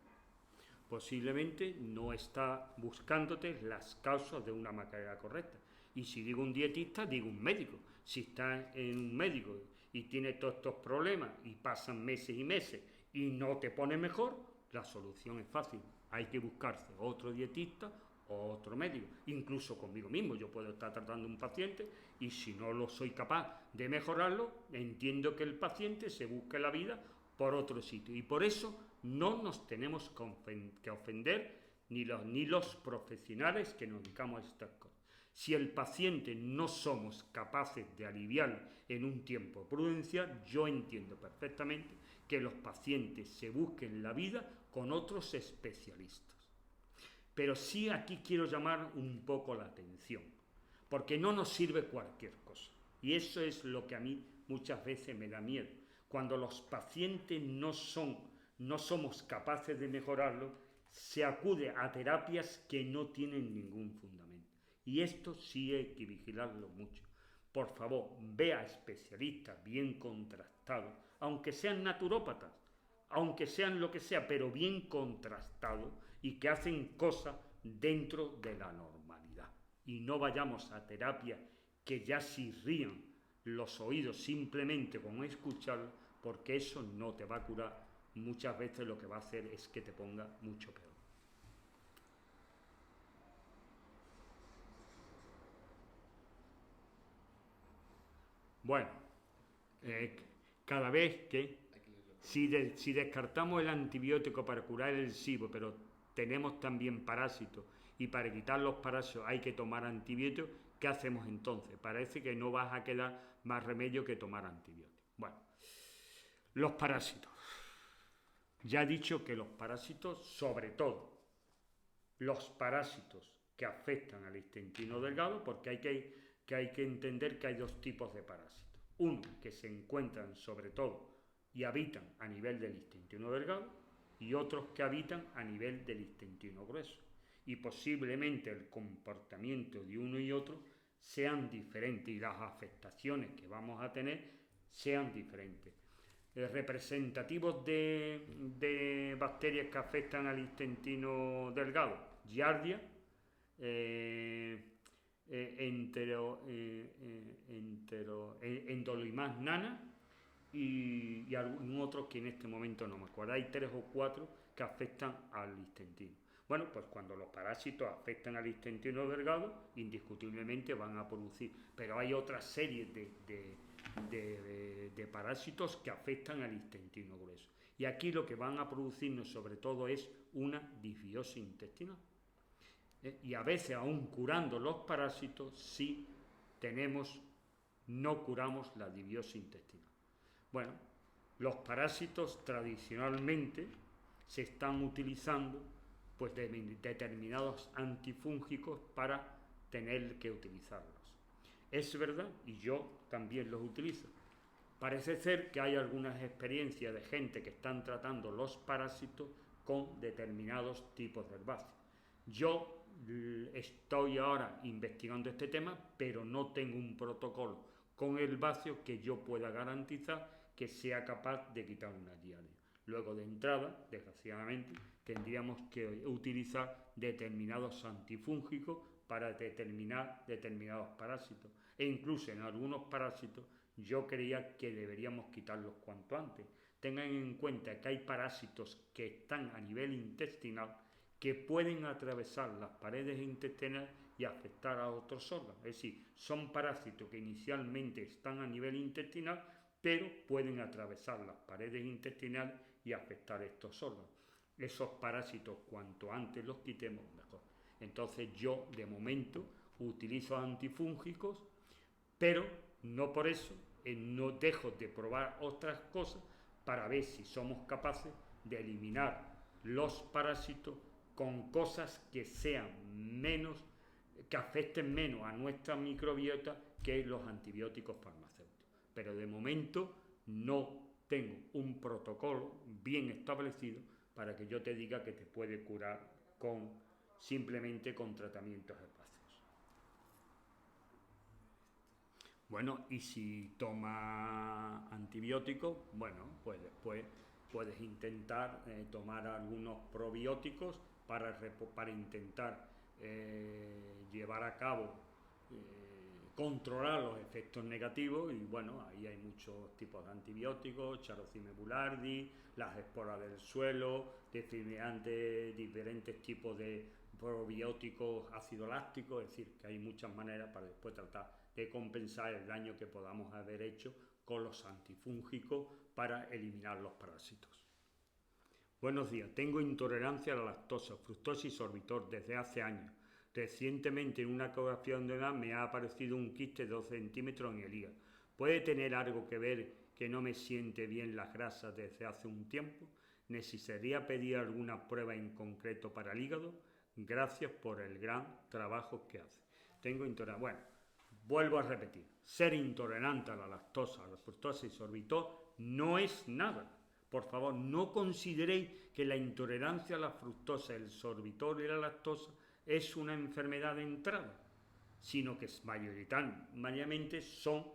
Posiblemente no está buscándote las causas de una manera correcta. Y si digo un dietista, digo un médico. Si está en un médico y tiene todos estos problemas y pasan meses y meses y no te pone mejor, la solución es fácil. Hay que buscarse otro dietista o otro médico. Incluso conmigo mismo, yo puedo estar tratando a un paciente y si no lo soy capaz de mejorarlo, entiendo que el paciente se busque la vida por otro sitio. Y por eso no nos tenemos que ofender ni los profesionales que nos dedicamos a estas cosas. Si el paciente no somos capaces de aliviarlo en un tiempo prudencial, yo entiendo perfectamente que los pacientes se busquen la vida con otros especialistas. Pero sí aquí quiero llamar un poco la atención, porque no nos sirve cualquier cosa. Y eso es lo que a mí muchas veces me da miedo. Cuando los pacientes no somos capaces de mejorarlo, se acude a terapias que no tienen ningún fundamento. Y esto sí hay que vigilarlo mucho. Por favor, vea especialistas bien contrastados, aunque sean naturópatas, aunque sean lo que sea, pero bien contrastados y que hacen cosas dentro de la normalidad. Y no vayamos a terapias que ya chirrían los oídos simplemente con escucharlo, porque eso no te va a curar. Muchas veces lo que va a hacer es que te ponga mucho peor. Bueno, cada vez que si descartamos el antibiótico para curar el SIBO, pero tenemos también parásitos y para quitar los parásitos hay que tomar antibióticos, ¿qué hacemos entonces? Parece que no vas a quedar más remedio que tomar antibióticos. Bueno, los parásitos. Ya he dicho que los parásitos, sobre todo los parásitos que afectan al intestino delgado, porque hay que entender que hay dos tipos de parásitos. Uno, que se encuentran sobre todo y habitan a nivel del intestino delgado, y otros que habitan a nivel del intestino grueso. Y posiblemente el comportamiento de uno y otro sean diferentes y las afectaciones que vamos a tener sean diferentes. Representativos de bacterias que afectan al intestino delgado, Giardia, Endolimas nana y algún otro que en este momento no me acuerdo. Hay 3 o 4 que afectan al intestino. Bueno, pues cuando los parásitos afectan al intestino delgado, indiscutiblemente van a producir, pero hay otra serie de parásitos que afectan al intestino grueso. Y aquí lo que van a producirnos sobre todo es una disbiosis intestinal. Y a veces, aún curando los parásitos, sí no curamos la disbiosis intestinal. Bueno, los parásitos tradicionalmente se están utilizando pues determinados antifúngicos para tener que utilizarlos. Es verdad, y yo también los utilizo. Parece ser que hay algunas experiencias de gente que están tratando los parásitos con determinados tipos de herbáceas. Yo estoy ahora investigando este tema, pero no tengo un protocolo con herbáceos que yo pueda garantizar que sea capaz de quitar una diarrea. Luego, de entrada, desgraciadamente, tendríamos que utilizar determinados antifúngicos para determinar determinados parásitos. E incluso en algunos parásitos yo creía que deberíamos quitarlos cuanto antes. Tengan en cuenta que hay parásitos que están a nivel intestinal que pueden atravesar las paredes intestinales y afectar a otros órganos. Es decir, son parásitos que inicialmente están a nivel intestinal, pero pueden atravesar las paredes intestinales y afectar estos órganos. Esos parásitos, cuanto antes los quitemos, mejor. Entonces yo, de momento, utilizo antifúngicos, pero no por eso no dejo de probar otras cosas para ver si somos capaces de eliminar los parásitos con cosas que sean menos, que afecten menos a nuestra microbiota que los antibióticos farmacéuticos. Pero de momento no tengo un protocolo bien establecido para que yo te diga que te puede curar simplemente con tratamientos herbáceos. Bueno, y si toma antibióticos, bueno, pues después puedes intentar tomar algunos probióticos para intentar llevar a cabo, controlar los efectos negativos. Y bueno, ahí hay muchos tipos de antibióticos, Charocime boulardii, las esporas del suelo, diferentes tipos de probióticos ácido láctico, es decir, que hay muchas maneras para después tratar de compensar el daño que podamos haber hecho con los antifúngicos para eliminar los parásitos. Buenos días, tengo intolerancia a la lactosa, fructosa y sorbitol desde hace años. Recientemente en una ecografía abdominal me ha aparecido un quiste de 2 centímetros en el hígado. ¿Puede tener algo que ver que no me siente bien las grasas desde hace un tiempo? ¿Necesitaría pedir alguna prueba en concreto para el hígado? Gracias por el gran trabajo que hace. Tengo intolerancia. Bueno, vuelvo a repetir. Ser intolerante a la lactosa, a la fructosa y sorbitol no es nada. Por favor, no consideréis que la intolerancia a la fructosa, el sorbitol y la lactosa es una enfermedad de entrada, sino que mayoritariamente son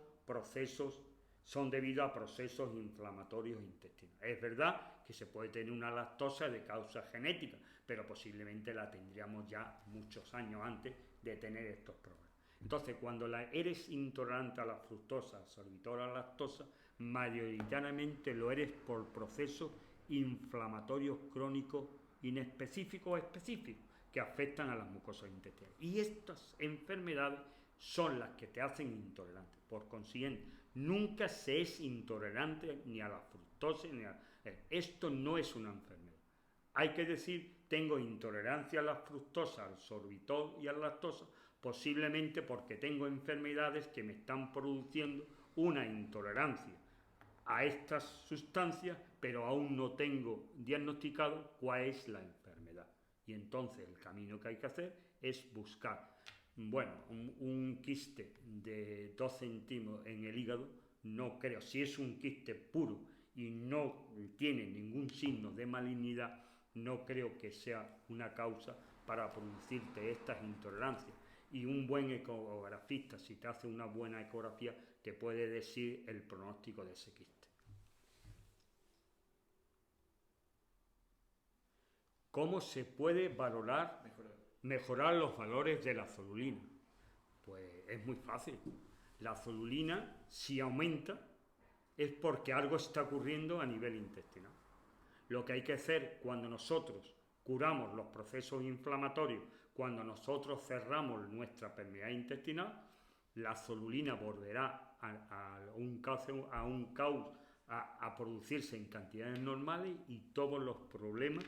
debido a procesos inflamatorios intestinales. Es verdad que se puede tener una lactosa de causa genética, pero posiblemente la tendríamos ya muchos años antes de tener estos problemas. Entonces, cuando eres intolerante a la fructosa, al sorbitol o a la lactosa, mayoritariamente lo eres por procesos inflamatorios crónicos inespecíficos o específicos que afectan a las mucosas intestinales. Y estas enfermedades son las que te hacen intolerante. Por consiguiente, nunca se es intolerante ni a la fructosa ni a... Esto no es una enfermedad. Hay que decir, tengo intolerancia a la fructosa, al sorbitol y a la lactosa, posiblemente porque tengo enfermedades que me están produciendo una intolerancia a estas sustancias, pero aún no tengo diagnosticado cuál es la enfermedad. Y entonces el camino que hay que hacer es buscar, un quiste de 2 centímetros en el hígado, no creo, si es un quiste puro y no tiene ningún signo de malignidad, no creo que sea una causa para producirte estas intolerancias. Y un buen ecografista, si te hace una buena ecografía, te puede decir el pronóstico de ese quiste. ¿Cómo se puede mejorar los valores de la zelulina? Pues es muy fácil. La zelulina, si aumenta, es porque algo está ocurriendo a nivel intestinal. Lo que hay que hacer cuando nosotros curamos los procesos inflamatorios, cuando nosotros cerramos nuestra permeabilidad intestinal, la zonulina volverá a producirse en cantidades normales y todos los problemas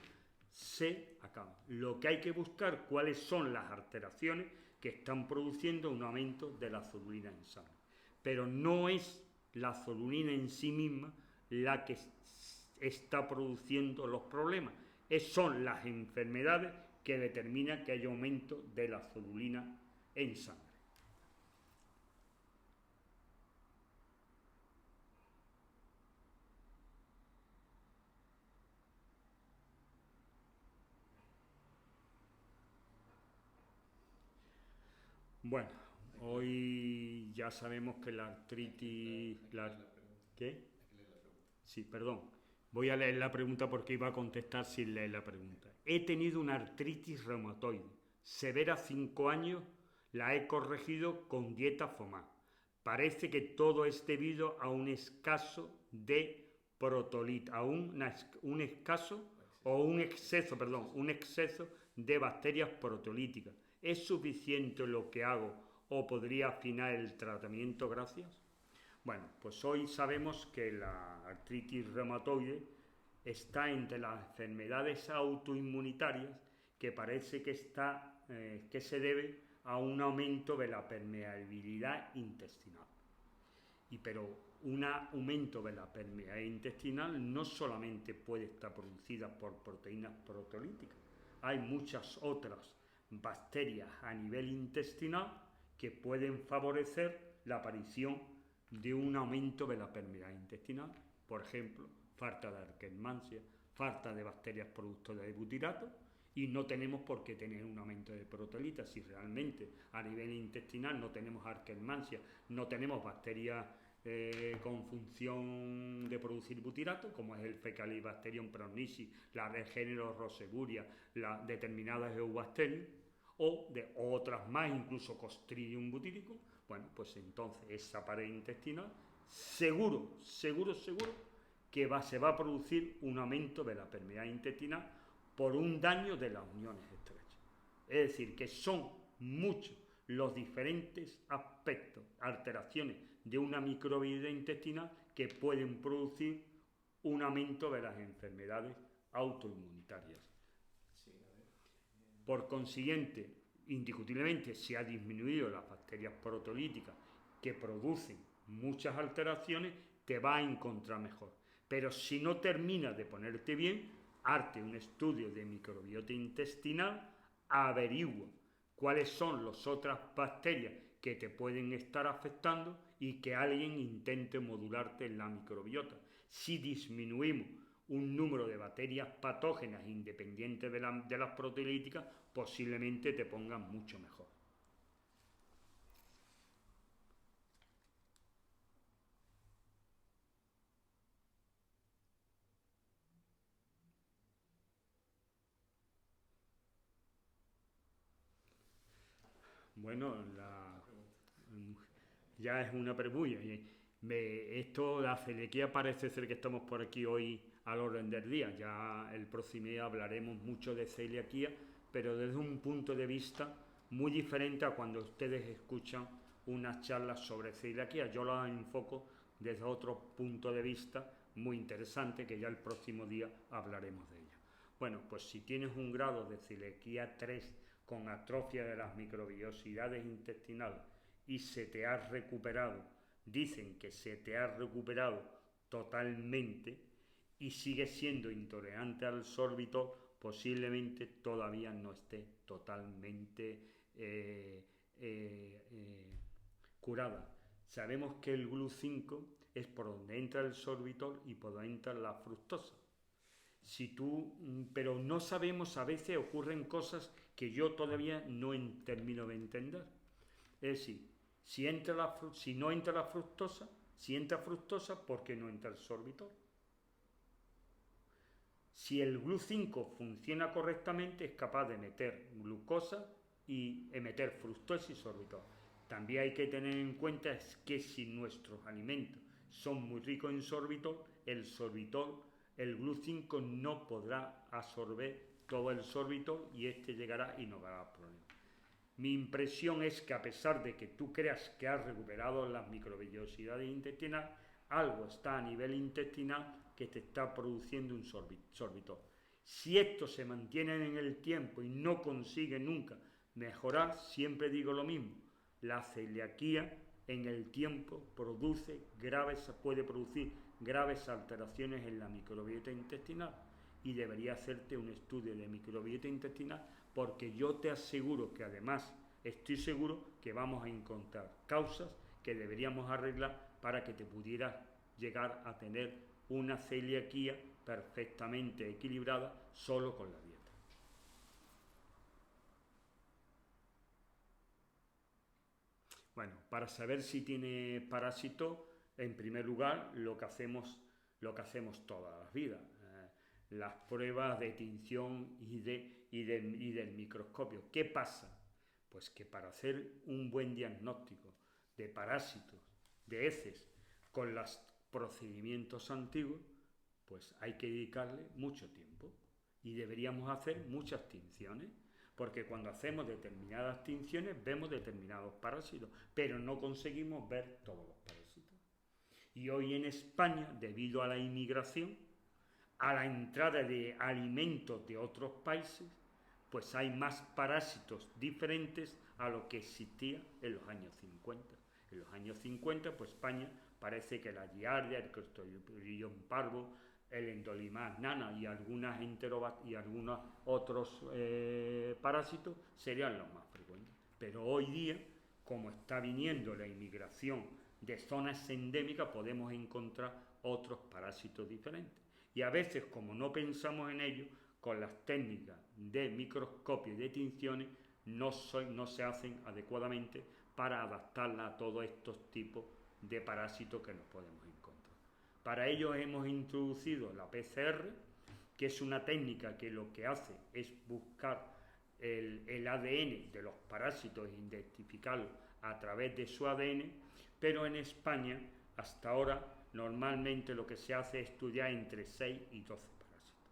se acaban. Lo que hay que buscar, cuáles son las alteraciones que están produciendo un aumento de la zonulina en sangre. Pero no es la zonulina en sí misma la que está produciendo los problemas. Son las enfermedades que determinan que hay aumento de la zonulina en sangre. Bueno, hoy ya sabemos que la artritis... ¿Qué? Sí, perdón. Voy a leer la pregunta porque iba a contestar sin leer la pregunta. He tenido una artritis reumatoide severa 5 años, la he corregido con dieta FOMA. Parece que todo es debido a un escaso de protolita, a un exceso de bacterias protolíticas. ¿Es suficiente lo que hago o podría afinar el tratamiento? Gracias. Bueno, pues hoy sabemos que la artritis reumatoide está entre las enfermedades autoinmunitarias que parece que se debe a un aumento de la permeabilidad intestinal. Pero un aumento de la permeabilidad intestinal no solamente puede estar producida por proteínas protolíticas, hay muchas otras bacterias a nivel intestinal que pueden favorecer la aparición de un aumento de la permeabilidad intestinal. Por ejemplo, falta de Akkermansia, falta de bacterias productoras de butirato, y no tenemos por qué tener un aumento de protolita si realmente a nivel intestinal no tenemos Akkermansia, no tenemos bacterias con función de producir butirato, como es el Fecalibacterium pronisi, la del género Roseburia, las determinadas eubacterias, o de otras más, incluso Clostridium butyricum. Bueno, pues entonces esa pared intestinal seguro que se va a producir un aumento de la permeabilidad intestinal por un daño de las uniones estrechas. Es decir, que son muchos los diferentes aspectos, alteraciones de una microbiota intestinal que pueden producir un aumento de las enfermedades autoinmunitarias. Por consiguiente, indiscutiblemente se ha disminuido las bacterias protolíticas que producen muchas alteraciones, te va a encontrar mejor. Pero si no terminas de ponerte bien, hazte un estudio de microbiota intestinal, averigua cuáles son las otras bacterias que te pueden estar afectando y que alguien intente modularte en la microbiota. Si disminuimos un número de bacterias patógenas independientes de las proteolíticas, posiblemente te pongan mucho mejor. Bueno, ya es una pregunta. Esto, la celiaquía, parece ser que estamos por aquí hoy al orden del día. Ya el próximo día hablaremos mucho de celiaquía, pero desde un punto de vista muy diferente a cuando ustedes escuchan unas charlas sobre celiaquía. Yo las enfoco desde otro punto de vista muy interesante, que ya el próximo día hablaremos de ella. Bueno, pues si tienes un grado de celiaquía 3 con atrofia de las microbiosidades intestinales y se te ha recuperado, dicen que se te ha recuperado totalmente y sigues siendo intolerante al sorbitol, posiblemente todavía no esté totalmente curada. Sabemos que el GLU5 es por donde entra el sorbitol y por donde entra la fructosa. Pero no sabemos, a veces ocurren cosas que yo todavía no termino de entender. Es decir, si no entra la fructosa, si entra fructosa, ¿por qué no entra el sorbitol? Si el GLU5 funciona correctamente, es capaz de meter glucosa y meter fructosa y sorbitol. También hay que tener en cuenta que si nuestros alimentos son muy ricos en sorbitol, el GLUT5 no podrá absorber todo el sorbitol y este llegará y nos dará problemas. Mi impresión es que a pesar de que tú creas que has recuperado las microvellosidades intestinales, algo está a nivel intestinal que te está produciendo un sorbitol. Si esto se mantiene en el tiempo y no consigue nunca mejorar, siempre digo lo mismo, la celiaquía en el tiempo puede producir graves alteraciones en la microbiota intestinal y debería hacerte un estudio de microbiota intestinal porque yo te aseguro que además estoy seguro que vamos a encontrar causas que deberíamos arreglar para que te pudieras llegar a tener una celiaquía perfectamente equilibrada solo con la dieta. Bueno, para saber si tiene parásito, en primer lugar, lo que hacemos todas las vidas, las pruebas de tinción y del microscopio. ¿Qué pasa? Pues que para hacer un buen diagnóstico de parásitos, de heces, con los procedimientos antiguos, pues hay que dedicarle mucho tiempo y deberíamos hacer muchas tinciones, porque cuando hacemos determinadas tinciones vemos determinados parásitos, pero no conseguimos ver todos los parásitos. Y hoy en España, debido a la inmigración, a la entrada de alimentos de otros países, pues hay más parásitos diferentes a lo que existía en los años 50. En los años 50, pues España parece que la giardia, el Clostridium parvo, el Endolimas nana y algunos otros parásitos serían los más frecuentes. Pero hoy día, como está viniendo la inmigración de zonas endémicas, podemos encontrar otros parásitos diferentes. Y a veces, como no pensamos en ello, con las técnicas de microscopio y de tinciones no se hacen adecuadamente para adaptarla a todos estos tipos de parásitos que nos podemos encontrar. Para ello hemos introducido la PCR, que es una técnica que lo que hace es buscar el ADN de los parásitos e identificarlo a través de su ADN, pero en España hasta ahora normalmente lo que se hace es estudiar entre 6 y 12 parásitos.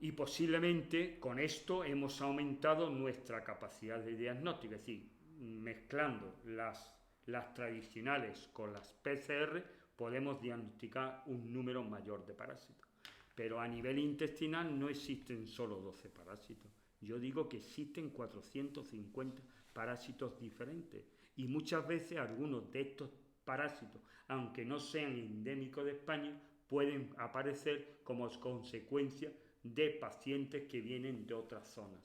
Y posiblemente con esto hemos aumentado nuestra capacidad de diagnóstico, es decir, mezclando las tradicionales con las PCR podemos diagnosticar un número mayor de parásitos. Pero a nivel intestinal no existen solo 12 parásitos. Yo digo que existen 450 parásitos diferentes y muchas veces algunos de estos parásitos, aunque no sean endémicos de España, pueden aparecer como consecuencia de pacientes que vienen de otras zonas.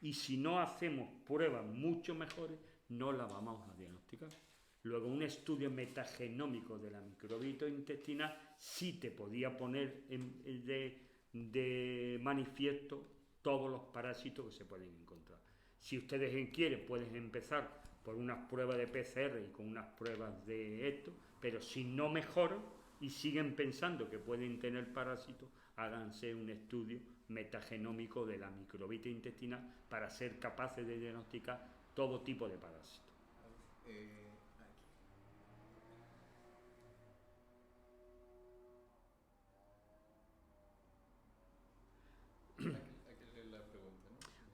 Y si no hacemos pruebas mucho mejores, no las vamos a diagnosticar. Luego, un estudio metagenómico de la microbiota intestinal sí te podía poner de manifiesto todos los parásitos que se pueden encontrar. Si ustedes quieren, pueden empezar por unas pruebas de PCR y con unas pruebas de esto, pero si no mejoran y siguen pensando que pueden tener parásitos, háganse un estudio metagenómico de la microbiota intestinal para ser capaces de diagnosticar todo tipo de parásitos.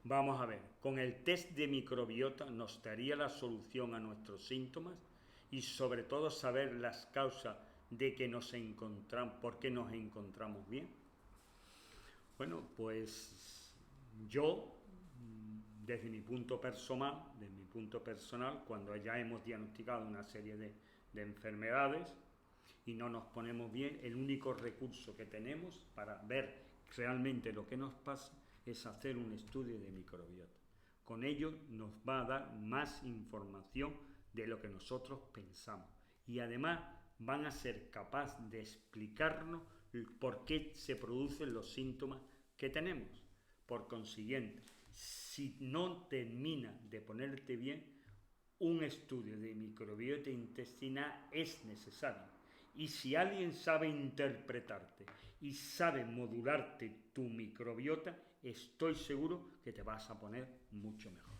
Vamos a ver, con el test de microbiota nos daría la solución a nuestros síntomas y sobre todo saber las causas de que por qué nos encontramos bien. Bueno, pues yo, desde mi punto personal, cuando ya hemos diagnosticado una serie de enfermedades y no nos ponemos bien, el único recurso que tenemos para ver realmente lo que nos pasa es hacer un estudio de microbiota. Con ello nos va a dar más información de lo que nosotros pensamos y además van a ser capaces de explicarnos por qué se producen los síntomas que tenemos. Por consiguiente, si no termina de ponerte bien, un estudio de microbiota intestinal es necesario. Y si alguien sabe interpretarte y sabe modularte tu microbiota, estoy seguro que te vas a poner mucho mejor.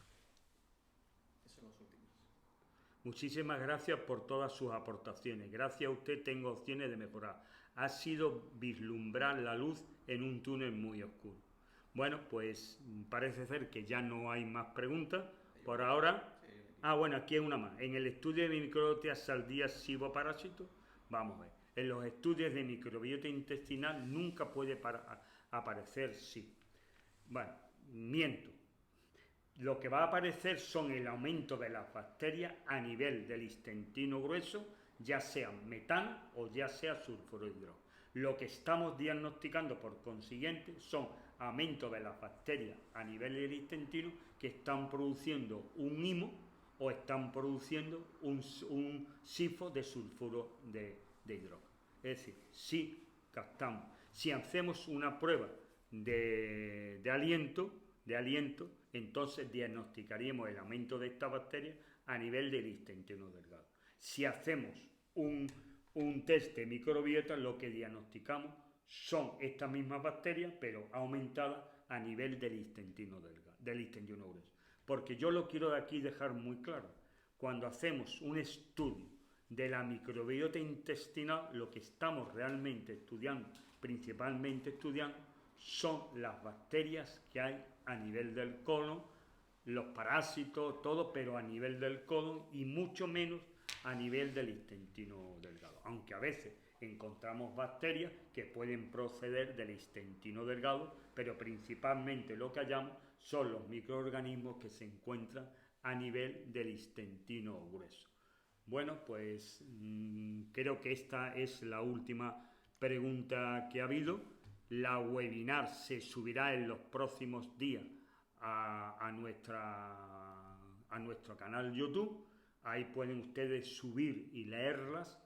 Esos son los últimos. Muchísimas gracias por todas sus aportaciones. Gracias a usted tengo opciones de mejorar. Ha sido vislumbrar la luz en un túnel muy oscuro. Bueno, pues parece ser que ya no hay más preguntas por ahora. Ah, bueno, aquí hay una más. En el estudio de microbiota saldría siboparásito. Vamos a ver. En los estudios de microbiota intestinal nunca puede aparecer sí. Bueno, miento. Lo que va a aparecer son el aumento de las bacterias a nivel del intestino grueso, ya sea metano o ya sea sulfuro hidrógeno. Lo que estamos diagnosticando por consiguiente son aumentos de las bacterias a nivel del intestino que están produciendo un IMO o están produciendo un sifo de sulfuro de hidrógeno. Es decir, si captamos, si hacemos una prueba de aliento, entonces diagnosticaríamos el aumento de esta bacteria a nivel del intestino delgado. Si hacemos un test de microbiota, lo que diagnosticamos son estas mismas bacterias, pero aumentadas a nivel del intestino delgado, del intestino grueso. Porque yo lo quiero de aquí dejar muy claro. Cuando hacemos un estudio de la microbiota intestinal, lo que estamos realmente estudiando, principalmente estudiando, son las bacterias que hay a nivel del colon, los parásitos, todo, pero a nivel del colon y mucho menos a nivel del intestino delgado. Aunque a veces encontramos bacterias que pueden proceder del intestino delgado, pero principalmente lo que hallamos son los microorganismos que se encuentran a nivel del intestino grueso. Bueno, pues creo que esta es la última pregunta que ha habido. La webinar se subirá en los próximos días a nuestro canal YouTube. Ahí pueden ustedes subir y leerlas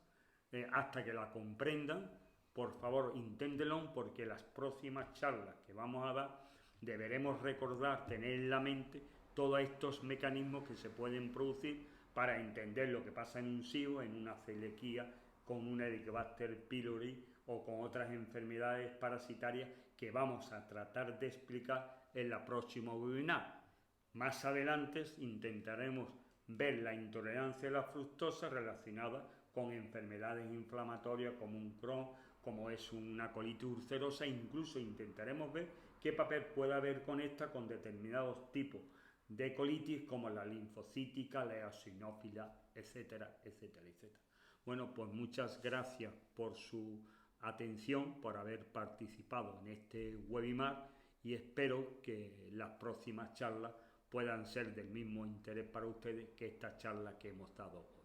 hasta que la comprendan. Por favor, inténtenlo, porque las próximas charlas que vamos a dar deberemos recordar, tener en la mente todos estos mecanismos que se pueden producir para entender lo que pasa en un SIBO, en una celiaquía, con un Helicobacter pylori o con otras enfermedades parasitarias que vamos a tratar de explicar en la próxima webinar. Más adelante intentaremos ver la intolerancia a la fructosa relacionada con enfermedades inflamatorias como un Crohn, como es una colitis ulcerosa, e incluso intentaremos ver qué papel puede haber con esta con determinados tipos de colitis como la linfocítica, la eosinófila, etcétera, etcétera, etcétera. Bueno, pues muchas gracias por su atención, por haber participado en este webinar y espero que las próximas charlas puedan ser del mismo interés para ustedes que esta charla que hemos dado hoy.